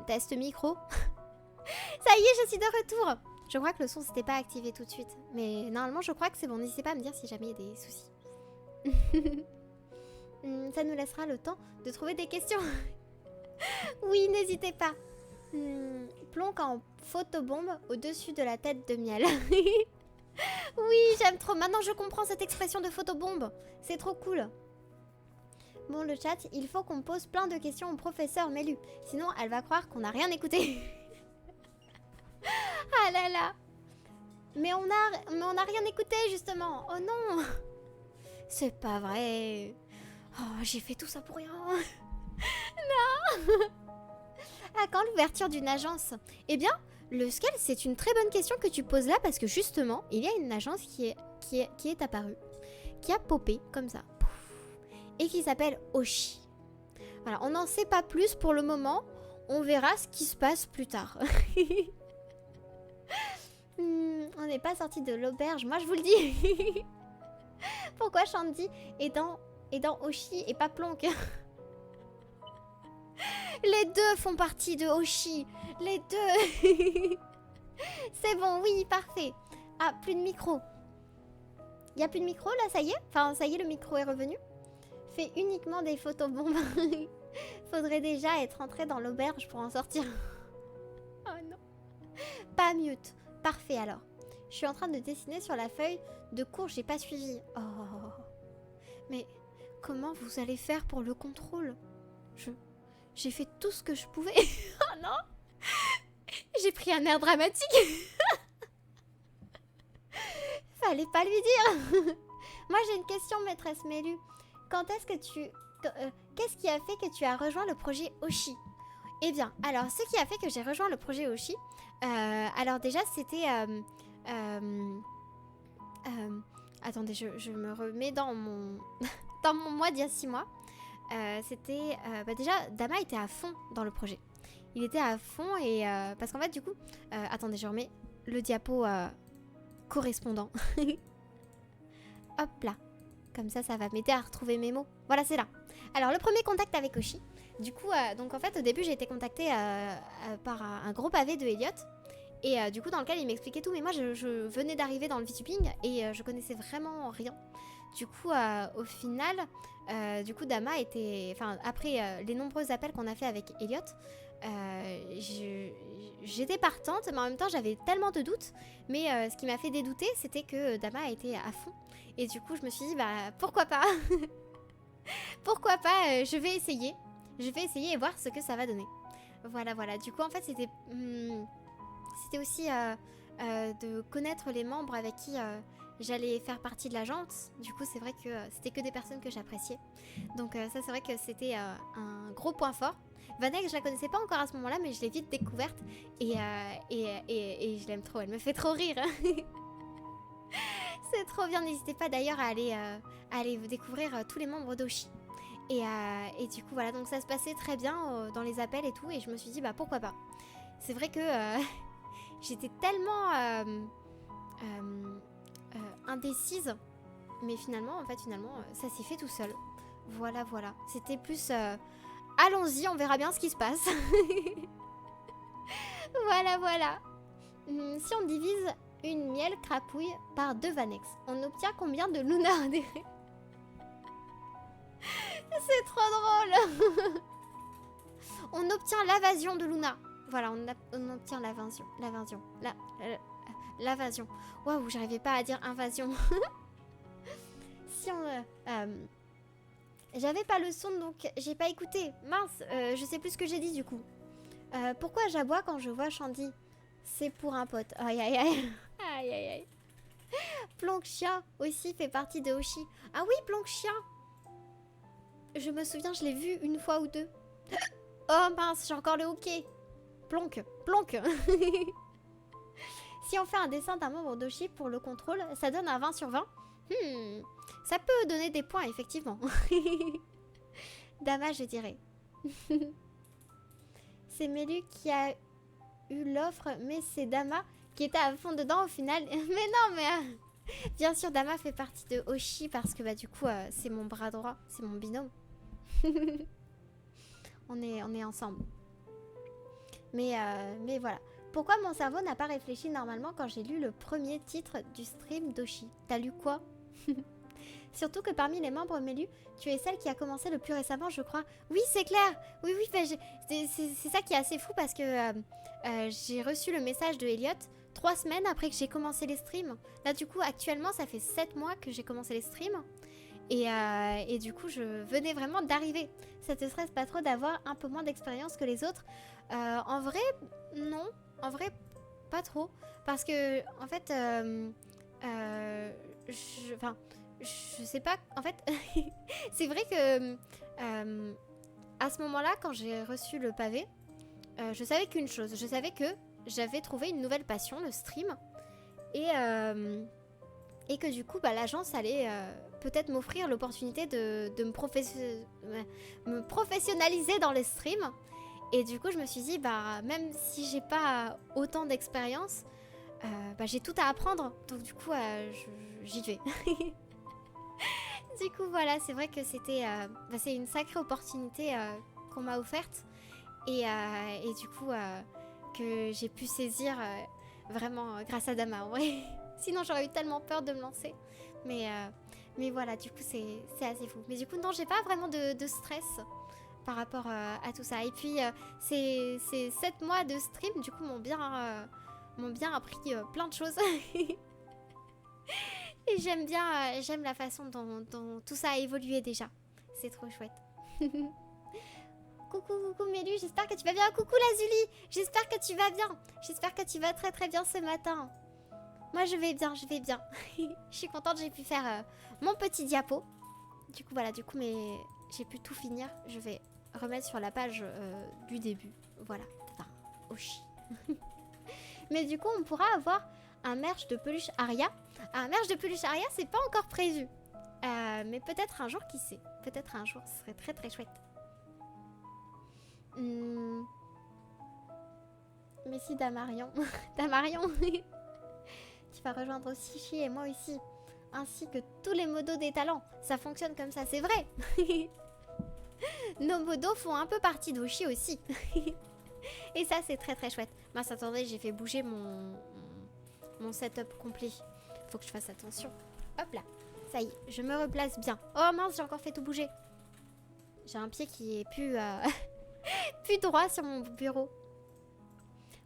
Test micro. Ça y est, je suis de retour. Je crois que le son s'était pas activé tout de suite. Mais normalement, je crois que c'est bon. N'hésitez pas à me dire si jamais il y a des soucis. Ça nous laissera le temps de trouver des questions. Oui, n'hésitez pas. Plonk en photobombe au-dessus de la tête de Miel. Oui, j'aime trop. Maintenant, je comprends cette expression de photobombe. C'est trop cool. Bon, le chat, il faut qu'on pose plein de questions au professeur Mélu. Sinon, elle va croire qu'on n'a rien écouté. Ah là là. Mais on a rien écouté, justement. Oh non. C'est pas vrai. Oh, j'ai fait tout ça pour rien. Non. À quand l'ouverture d'une agence? Eh bien, le Scale, c'est une très bonne question que tu poses là parce que justement, il y a une agence qui est apparue, qui a popé comme ça, et qui s'appelle Oshi. Voilà, on n'en sait pas plus pour le moment. On verra ce qui se passe plus tard. On n'est pas sorti de l'auberge, moi je vous le dis. Pourquoi Shandy est dans Oshi et pas Plonk? Les deux font partie de Oshi. Les deux. C'est bon, oui, parfait. Ah, plus de micro. Il n'y a plus de micro là, ça y est? Enfin, ça y est, le micro est revenu. Fais uniquement des photobombes. Faudrait déjà être entré dans l'auberge pour en sortir. Oh non. Pas mute. Parfait alors. Je suis en train de dessiner sur la feuille de cours, j'ai pas suivi. Oh. Mais comment vous allez faire pour le contrôle? J'ai fait tout ce que je pouvais. Oh non. J'ai pris un air dramatique. Fallait pas lui dire. Moi j'ai une question, maîtresse Mélu. Quand est-ce que qu'est-ce qui a fait que tu as rejoint le projet Oshi? Eh bien, alors ce qui a fait que j'ai rejoint le projet Oshi, alors déjà c'était... attendez, je me remets dans mon, dans mon mois d'il y a 6 mois. C'était... déjà, Dama était à fond dans le projet. Il était à fond et... parce qu'en fait, du coup... attendez, je remets le diapo correspondant. Hop là. Comme ça va m'aider à retrouver mes mots. Voilà, c'est là. Alors, le premier contact avec Oshi. Du coup, donc en fait, au début, j'ai été contactée par un gros pavé de Elliot. Et du coup, dans lequel il m'expliquait tout. Mais moi, je venais d'arriver dans le VTubing et je connaissais vraiment rien. Du coup, au final, du coup, Dama était... Enfin, après les nombreux appels qu'on a fait avec Elliot, j'étais partante, mais en même temps, j'avais tellement de doutes. Mais ce qui m'a fait dédouter, c'était que Dama était à fond. Et du coup, je me suis dit, bah, pourquoi pas. Pourquoi pas, je vais essayer. Je vais essayer et voir ce que ça va donner. Voilà, voilà. Du coup, en fait, c'était aussi de connaître les membres avec qui j'allais faire partie de l'agence. Du coup, c'est vrai que c'était que des personnes que j'appréciais. Donc ça, c'est vrai que c'était un gros point fort. Vanek, je la connaissais pas encore à ce moment-là, mais je l'ai vite découverte. Et je l'aime trop, elle me fait trop rire. C'est trop bien, n'hésitez pas d'ailleurs à aller découvrir tous les membres d'Oshi. Et du coup, voilà, donc ça se passait très bien dans les appels et tout. Et je me suis dit, bah pourquoi pas. C'est vrai que j'étais tellement indécise. Mais finalement, ça s'est fait tout seul. Voilà, voilà. C'était plus... allons-y, on verra bien ce qui se passe. Voilà, voilà. Si on divise une miel crapouille par 2 Vanex, on obtient combien de Luna? C'est trop drôle. On obtient l'invasion de Luna. Voilà, on obtient l'invasion. L'invasion. Waouh, j'arrivais pas à dire invasion. Si on... j'avais pas le son, donc j'ai pas écouté. Mince, je sais plus ce que j'ai dit du coup. Pourquoi j'aboie quand je vois Shandy? C'est pour un pote. Aïe aïe aïe. Aïe aïe aïe. Plonk-Chia aussi fait partie de Oshi. Ah oui, Plonk-Chia. Je me souviens, je l'ai vu une fois ou deux. Oh mince, j'ai encore le hockey. Plonk, plonk. Si on fait un dessin d'un membre d'Oshi pour le contrôle, ça donne un 20 sur 20. Ça peut donner des points, effectivement. Dama, je dirais. C'est Mélu qui a eu l'offre, mais c'est Dama qui était à fond dedans au final. Mais non, mais... bien sûr, Dama fait partie de Oshi parce que bah du coup, c'est mon bras droit, c'est mon binôme. On est ensemble. Mais voilà. Pourquoi mon cerveau n'a pas réfléchi normalement quand j'ai lu le premier titre du stream d'Oshi? T'as lu quoi? Surtout que parmi les membres Mélu, tu es celle qui a commencé le plus récemment, je crois. Oui, c'est clair. Oui, oui, bah, c'est ça qui est assez fou parce que j'ai reçu le message de Elliot 3 semaines après que j'ai commencé les streams. Là, du coup, actuellement, ça fait 7 mois que j'ai commencé les streams. Et du coup, je venais vraiment d'arriver. Ça te stresse pas trop d'avoir un peu moins d'expérience que les autres? En vrai, non. En vrai, pas trop. Parce que, en fait, je sais pas. En fait, c'est vrai que à ce moment-là, quand j'ai reçu le pavé, je savais qu'une chose. Je savais que j'avais trouvé une nouvelle passion, le stream. Et que du coup, bah, l'agence allait peut-être m'offrir l'opportunité de me professionnaliser dans les streams. Et du coup, je me suis dit, bah, même si j'ai pas autant d'expérience, bah, j'ai tout à apprendre. Donc du coup, j'y vais. Du coup, voilà, c'est vrai que c'est une sacrée opportunité qu'on m'a offerte. Et du coup, que j'ai pu saisir vraiment grâce à Dama, en vrai. Sinon, j'aurais eu tellement peur de me lancer. Mais voilà, du coup, c'est assez fou. Mais du coup, non, j'ai pas vraiment de stress par rapport à tout ça. Et puis, ces 7 mois de stream, du coup, m'ont bien appris plein de choses. Et j'aime la façon dont tout ça a évolué déjà. C'est trop chouette. Coucou Mélu, j'espère que tu vas bien. Coucou Lazuli, j'espère que tu vas bien. J'espère que tu vas très très bien ce matin. Moi je vais bien. Je suis contente, j'ai pu faire mon petit diapo. Du coup voilà, mais j'ai pu tout finir. Je vais remettre sur la page du début. Voilà, enfin, Oshi. Mais du coup on pourra avoir un merch de peluche Aria. Un merch de peluche Aria, c'est pas encore prévu. Mais peut-être un jour, qui sait. Peut-être un jour, ce serait très très chouette. Mais si, Damarion. Damarion. Tu vas rejoindre Sichi et moi aussi. Ainsi que tous les modos des talents. Ça fonctionne comme ça, c'est vrai. Nos modos font un peu partie d'Oshi aussi. Et ça, c'est très très chouette. Mince, attendez, j'ai fait bouger mon setup complet. Faut que je fasse attention. Hop là. Ça y est, je me replace bien. Oh mince, j'ai encore fait tout bouger. J'ai un pied qui est plus, plus droit sur mon bureau.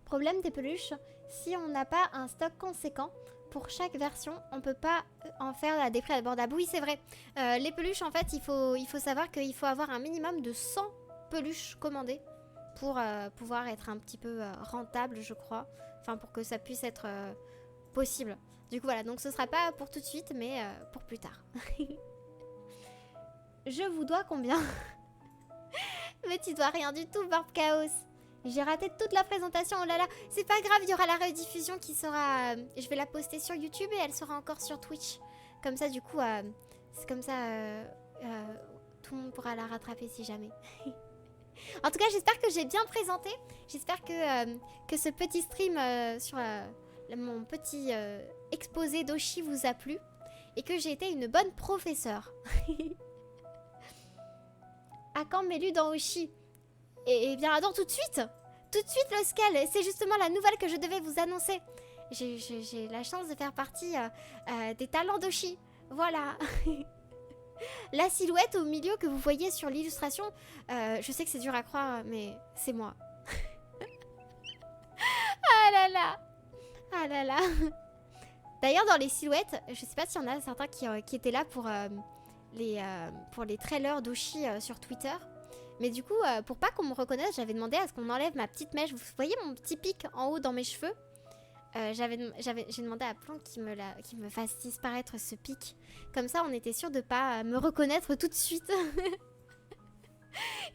Problème des peluches, si on n'a pas un stock conséquent, pour chaque version, on peut pas en faire des prix abordables. Oui, c'est vrai. Les peluches, en fait, il faut savoir qu'il faut avoir un minimum de 100 peluches commandées pour pouvoir être un petit peu rentable, je crois. Enfin, pour que ça puisse être possible. Du coup, voilà. Donc, ce sera pas pour tout de suite, mais pour plus tard. Je vous dois combien? Mais tu dois rien du tout, Barb Chaos. J'ai raté toute la présentation, oh là là. C'est pas grave, il y aura la rediffusion qui sera... je vais la poster sur YouTube et elle sera encore sur Twitch. Comme ça, du coup, c'est comme ça... tout le monde pourra la rattraper si jamais. En tout cas, j'espère que j'ai bien présenté. J'espère que ce petit stream sur mon petit exposé d'Oshi vous a plu. Et que j'ai été une bonne professeure. À quand Mélu dans Oshi? Et bien, attends, tout de suite, le Scale. C'est justement la nouvelle que je devais vous annoncer. J'ai la chance de faire partie des talents d'Oshi. Voilà. La silhouette au milieu que vous voyez sur l'illustration, je sais que c'est dur à croire, mais c'est moi. Ah là là. Ah là là. D'ailleurs, dans les silhouettes, je sais pas s'il y en a certains qui étaient là pour les trailers d'Oshi sur Twitter. Mais du coup, pour pas qu'on me reconnaisse, j'avais demandé à ce qu'on enlève ma petite mèche. Vous voyez mon petit pic en haut dans mes cheveux? J'ai demandé à Plante qu'il me fasse disparaître ce pic. Comme ça, on était sûr de pas me reconnaître tout de suite.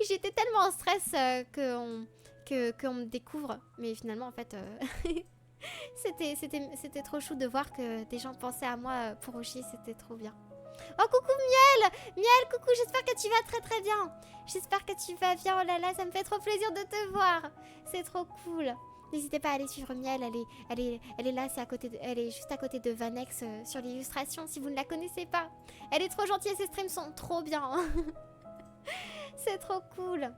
J'étais tellement en stress qu'on me découvre. Mais finalement, en fait, c'était trop chou de voir que des gens pensaient à moi pour Oshi. C'était trop bien. Oh coucou Miel! Miel, coucou, j'espère que tu vas très très bien. J'espère que tu vas bien, oh là là, ça me fait trop plaisir de te voir. C'est trop cool. N'hésitez pas à aller suivre Miel, elle est là, elle est juste à côté de Vanex sur l'illustration si vous ne la connaissez pas. Elle est trop gentille et ses streams sont trop bien. C'est trop cool.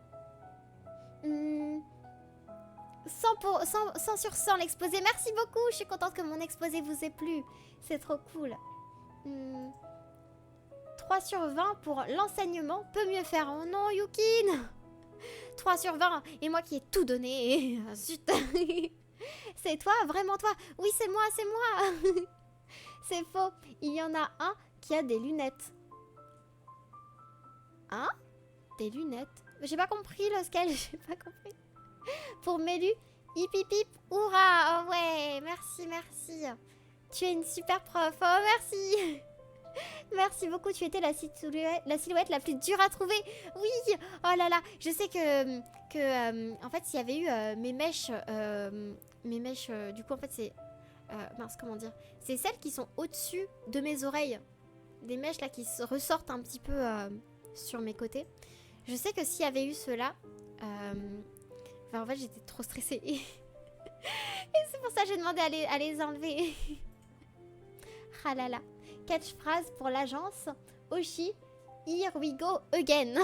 100 sur 100 l'exposé. Merci beaucoup. Je suis contente que mon exposé vous ait plu. C'est trop cool. 3 sur 20 pour l'enseignement. Peut mieux faire. Oh non, Yukin. 3 sur 20. Et moi qui ai tout donné. Zut. C'est toi, vraiment toi. Oui, c'est moi, c'est moi. C'est faux. Il y en a un qui a des lunettes. Hein? Des lunettes? J'ai pas compris le scale. J'ai pas compris. Pour Mélu, hip hip hip, hurrah! Oh ouais, merci, merci. Tu es une super prof. Oh, merci. Merci beaucoup, tu étais la silhouette la plus dure à trouver. Oui, oh là là, je sais que en fait, s'il y avait eu mes mèches, du coup, en fait, c'est... mince, comment dire? C'est celles qui sont au-dessus de mes oreilles. Des mèches là qui se ressortent un petit peu sur mes côtés. Je sais que s'il y avait eu ceux-là... en fait, j'étais trop stressée. Et c'est pour ça que j'ai demandé à les enlever. Ah là là. Catchphrase pour l'agence. Oshi, here we go again.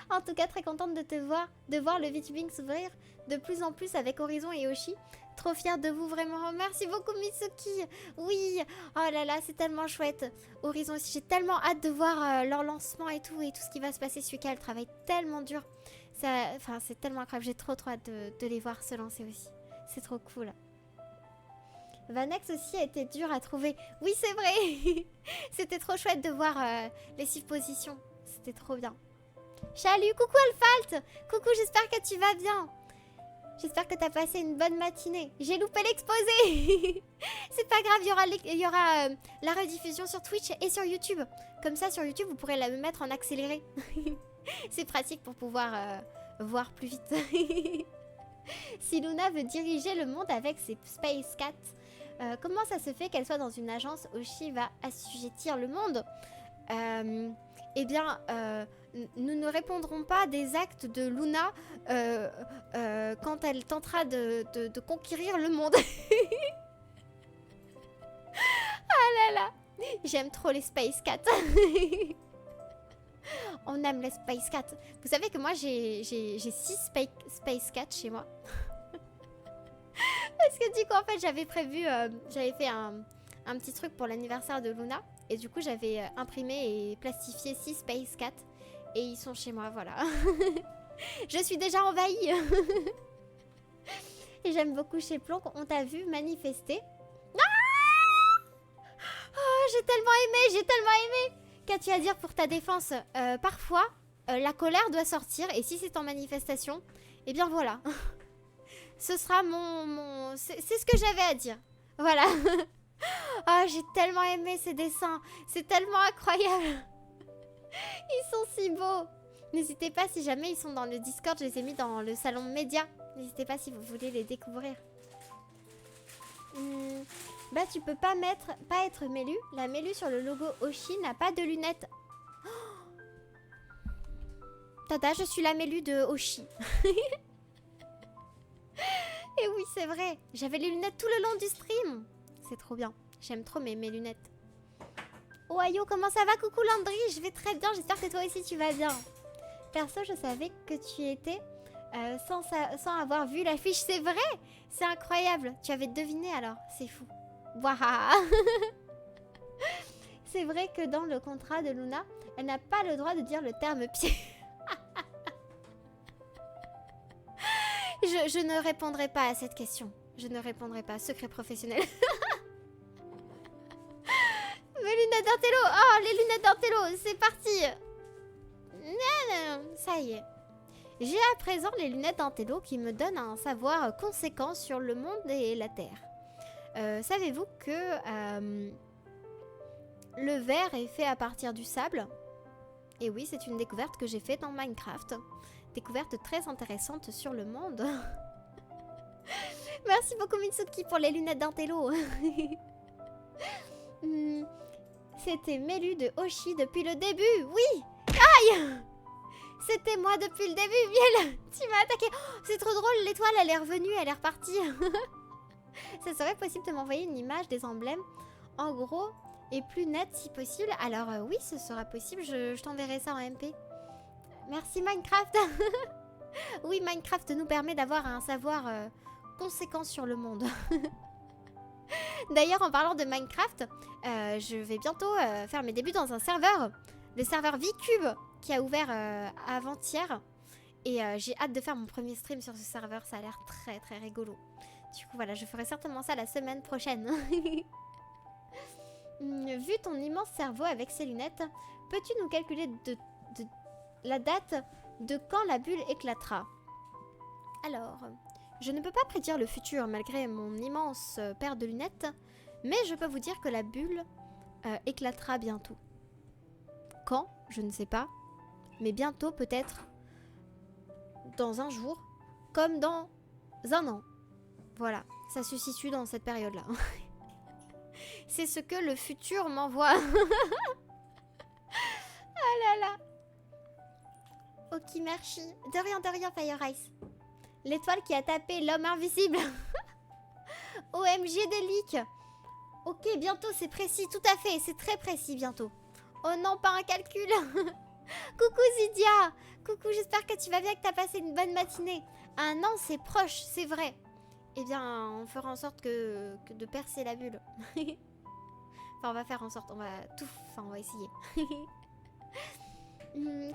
En tout cas, très contente de voir le VTubing s'ouvrir de plus en plus avec Horizon et Oshi. Trop fière de vous, vraiment. Merci beaucoup, Mitsuki. Oui. Oh là là, c'est tellement chouette. Horizon aussi, j'ai tellement hâte de voir leur lancement et tout ce qui va se passer ce week-end. Elle travaille tellement dur. Enfin, c'est tellement incroyable. J'ai trop hâte de les voir se lancer aussi. C'est trop cool. Vanex aussi a été dur à trouver. Oui, c'est vrai. C'était trop chouette de voir les 6 positions. C'était trop bien. Chalut, coucou Alphalt. Coucou, j'espère que tu vas bien. J'espère que tu as passé une bonne matinée. J'ai loupé l'exposé. C'est pas grave, il y aura la rediffusion sur Twitch et sur YouTube. Comme ça, sur YouTube, vous pourrez la mettre en accéléré. C'est pratique pour pouvoir voir plus vite. Si Luna veut diriger le monde avec ses Space Cats, comment ça se fait qu'elle soit dans une agence? Oshi va assujettir le monde. Eh bien, nous ne répondrons pas des actes de Luna quand elle tentera de conquérir le monde. Ah là là, j'aime trop les Space Cats. On aime les Space Cats. Vous savez que moi, j'ai 6 Space Cats chez moi. Parce que du coup, en fait, j'avais prévu... j'avais fait un petit truc pour l'anniversaire de Luna. Et du coup, j'avais imprimé et plastifié 6 Space Cats. Et ils sont chez moi, voilà. Je suis déjà envahie. Et j'aime beaucoup chez Plonk. On t'a vu manifester. Ah, oh, j'ai tellement aimé. Qu'as-tu à dire pour ta défense? Parfois, la colère doit sortir. Et si c'est en manifestation, eh bien voilà. Ce sera c'est ce que j'avais à dire. Voilà. Oh, j'ai tellement aimé ces dessins. C'est tellement incroyable. Ils sont si beaux. N'hésitez pas, si jamais ils sont dans le Discord, je les ai mis dans le salon média. N'hésitez pas si vous voulez les découvrir. Bah, tu peux pas être Mélu. La Mélu sur le logo Oshi n'a pas de lunettes. Oh, tada, je suis la Mélu de Oshi. Et oui, c'est vrai. J'avais les lunettes tout le long du stream. C'est trop bien. J'aime trop mes lunettes. Oh Ayo, comment ça va? Coucou Landry, je vais très bien. J'espère que toi aussi tu vas bien. Perso, je savais que tu étais sans avoir vu l'affiche. C'est vrai. C'est incroyable. Tu avais deviné alors. C'est fou. Waouh. C'est vrai que dans le contrat de Luna, elle n'a pas le droit de dire le terme pied. Je ne répondrai pas à cette question. Je ne répondrai pas. Secret professionnel. Mes lunettes d'Intello. Oh, les lunettes d'Intello. C'est parti. Non, ça y est. J'ai à présent les lunettes d'Intello qui me donnent un savoir conséquent sur le monde et la Terre. Savez-vous que le verre est fait à partir du sable? Et oui, c'est une découverte que j'ai faite dans Minecraft. Découverte très intéressante sur le monde. Merci beaucoup Mitsuki pour les lunettes d'Intello. C'était Mélu de Oshi depuis le début. Oui. Aïe. C'était moi depuis le début, Miel. Tu m'as attaqué. Oh, c'est trop drôle, l'étoile elle est revenue, elle est repartie. Ça serait possible de m'envoyer une image des emblèmes en gros et plus nette si possible. Alors oui, ce sera possible, je t'enverrai ça en MP. Merci Minecraft. Oui, Minecraft nous permet d'avoir un savoir conséquent sur le monde. D'ailleurs, en parlant de Minecraft, je vais bientôt faire mes débuts dans un serveur. Le serveur VCube qui a ouvert avant-hier. Et j'ai hâte de faire mon premier stream sur ce serveur. Ça a l'air très très rigolo. Du coup, voilà, je ferai certainement ça la semaine prochaine. Vu ton immense cerveau avec ses lunettes, peux-tu nous calculer la date de quand la bulle éclatera? Alors, je ne peux pas prédire le futur malgré mon immense paire de lunettes, mais je peux vous dire que la bulle éclatera bientôt. Quand? Je ne sais pas. Mais bientôt, peut-être dans un jour, comme dans un an. Voilà, ça se situe dans cette période-là. C'est ce que le futur m'envoie. Ah là là. Ok, merci. De rien, Fire Ice. L'étoile qui a tapé l'homme invisible. OMG des leaks. Ok, bientôt, c'est précis, tout à fait. C'est très précis bientôt. Oh non, pas un calcul. Coucou Zidia. Coucou, j'espère que tu vas bien, que tu as passé une bonne matinée. Un an, c'est proche, c'est vrai. Eh bien, on fera en sorte que de percer la bulle. Enfin, on va faire en sorte, on va tout... Enfin, on va essayer.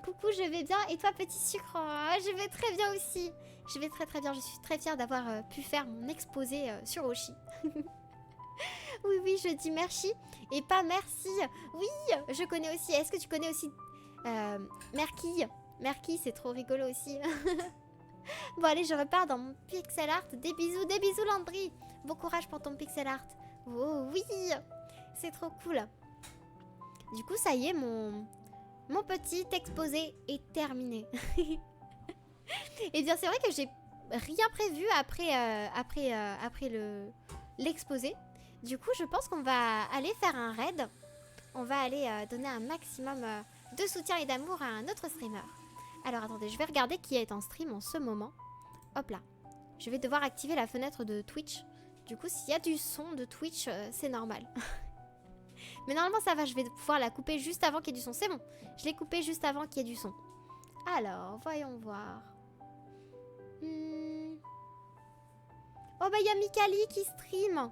Coucou, je vais bien. Et toi, petit sucre? Oh, je vais très bien aussi. Je vais très très bien. Je suis très fière d'avoir pu faire mon exposé sur Oshi. Oui, oui, je dis merci. Et pas merci. Oui, je connais aussi. Est-ce que tu connais aussi Merky? Merky, c'est trop rigolo aussi. Bon, allez, je repars dans mon pixel art. Des bisous Landry. Bon courage pour ton pixel art. Oh oui, c'est trop cool. Du coup, ça y est, mon petit exposé est terminé. Et bien, c'est vrai que j'ai rien prévu après l'exposé. Du coup, je pense qu'on va aller faire un raid. On va aller donner un maximum de soutien et d'amour à un autre streamer. Alors, attendez, je vais regarder qui est en stream en ce moment. Hop là. Je vais devoir activer la fenêtre de Twitch. Du coup, s'il y a du son de Twitch, c'est normal. Mais normalement, ça va. Je vais pouvoir la couper juste avant qu'il y ait du son. C'est bon. Je l'ai coupée juste avant qu'il y ait du son. Alors, voyons voir. Oh, bah, il y a Mikali qui stream.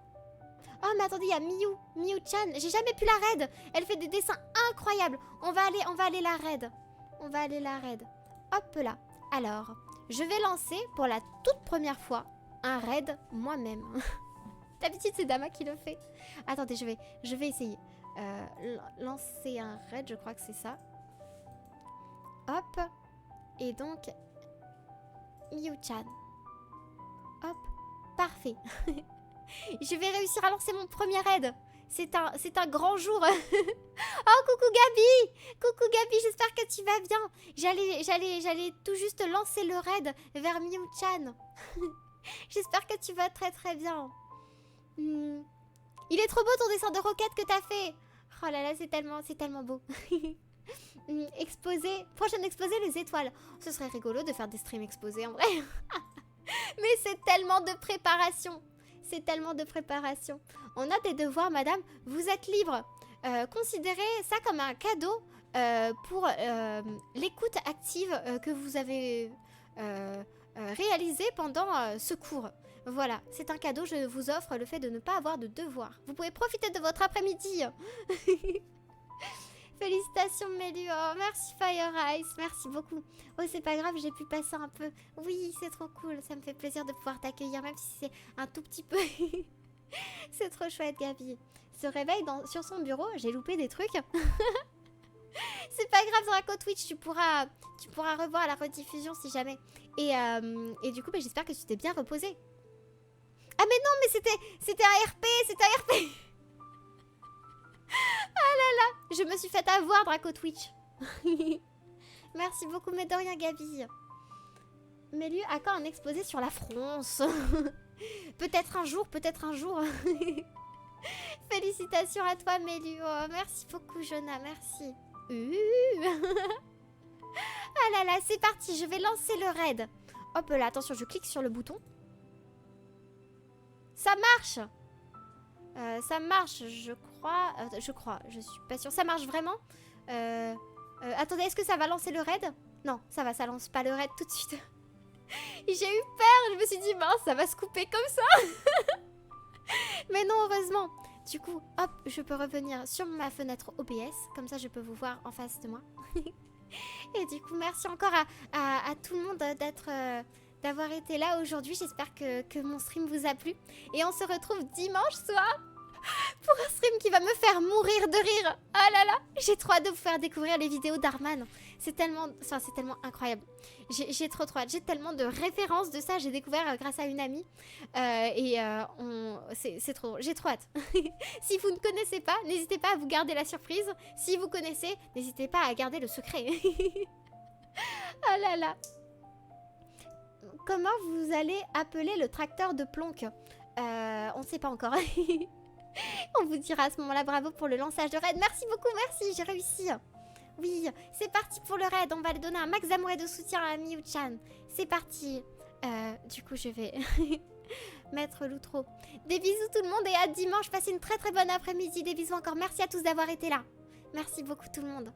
Oh, mais attendez, il y a Miu-chan. J'ai jamais pu la raid. Elle fait des dessins incroyables. On va aller la raid. On va aller la raid. Hop là. Alors, je vais lancer pour la toute première fois un raid moi-même. D'habitude, c'est Dama qui le fait. Attendez, je vais essayer. Lancer un raid, je crois que c'est ça. Hop. Et donc, Miu-chan. Hop. Parfait. Je vais réussir à lancer mon premier raid. C'est un grand jour. Oh, coucou Gabi. Coucou Gabi, j'espère que tu vas bien. J'allais tout juste lancer le raid vers Miu-chan. J'espère que tu vas très très bien. Il est trop beau ton dessin de roquette que t'as fait. Oh là là, c'est tellement beau. Exposé, prochain exposé, les étoiles. Ce serait rigolo de faire des streams exposés en vrai. Mais c'est tellement de préparation. C'est tellement de préparation. On a des devoirs, madame. Vous êtes libre. Considérez ça comme un cadeau pour l'écoute active que vous avez réalisée pendant ce cours. Voilà, c'est un cadeau. Je vous offre le fait de ne pas avoir de devoirs. Vous pouvez profiter de votre après-midi. Félicitations Mélu, oh, merci Fire Ice, merci beaucoup. Oh, c'est pas grave, j'ai pu passer un peu. Oui, c'est trop cool, ça me fait plaisir de pouvoir t'accueillir, même si c'est un tout petit peu. C'est trop chouette Gabi. Se réveille sur son bureau, j'ai loupé des trucs. C'est pas grave, Draco Twitch, tu pourras revoir la rediffusion si jamais. Et du coup, bah, j'espère que tu t'es bien reposé. Ah mais non, mais c'était un RP, c'était un RP. Ah là là, je me suis fait avoir, Draco Twitch. Merci beaucoup, mais de rien, Gabi. Mélu a quand un exposé sur la France. Peut-être un jour, peut-être un jour. Félicitations à toi, Mélu. Oh, merci beaucoup, Jonah, merci. Ah là là, c'est parti, je vais lancer le raid. Hop là, attention, je clique sur le bouton. Ça marche. Ça marche, je crois. Je suis pas sûre. Ça marche vraiment. Attendez, est-ce que ça va lancer le raid? Non, ça lance pas le raid tout de suite. J'ai eu peur, je me suis dit mince, ça va se couper comme ça. Mais non, heureusement. Du coup, hop, je peux revenir sur ma fenêtre OBS, comme ça je peux vous voir en face de moi. Et du coup, merci encore à tout le monde d'avoir été là aujourd'hui. J'espère que mon stream vous a plu. Et on se retrouve dimanche soir pour un stream qui va me faire mourir de rire. Ah là là, j'ai trop hâte de vous faire découvrir les vidéos d'Arman. C'est tellement incroyable. J'ai trop hâte. J'ai tellement de références de ça. J'ai découvert grâce à une amie. C'est trop drôle. J'ai trop hâte. Si vous ne connaissez pas, n'hésitez pas à vous garder la surprise. Si vous connaissez, n'hésitez pas à garder le secret. Ah là là. Comment vous allez appeler le tracteur de Plonk? On ne sait pas encore. On vous dira à ce moment-là. Bravo pour le lançage de raid. Merci beaucoup, merci, j'ai réussi. Oui, c'est parti pour le raid. On va lui donner un max d'amour et de soutien à Miu-chan. C'est parti. Du coup, je vais mettre l'outro. Des bisous tout le monde et à dimanche. Passez une très très bonne après-midi. Des bisous encore. Merci à tous d'avoir été là. Merci beaucoup tout le monde.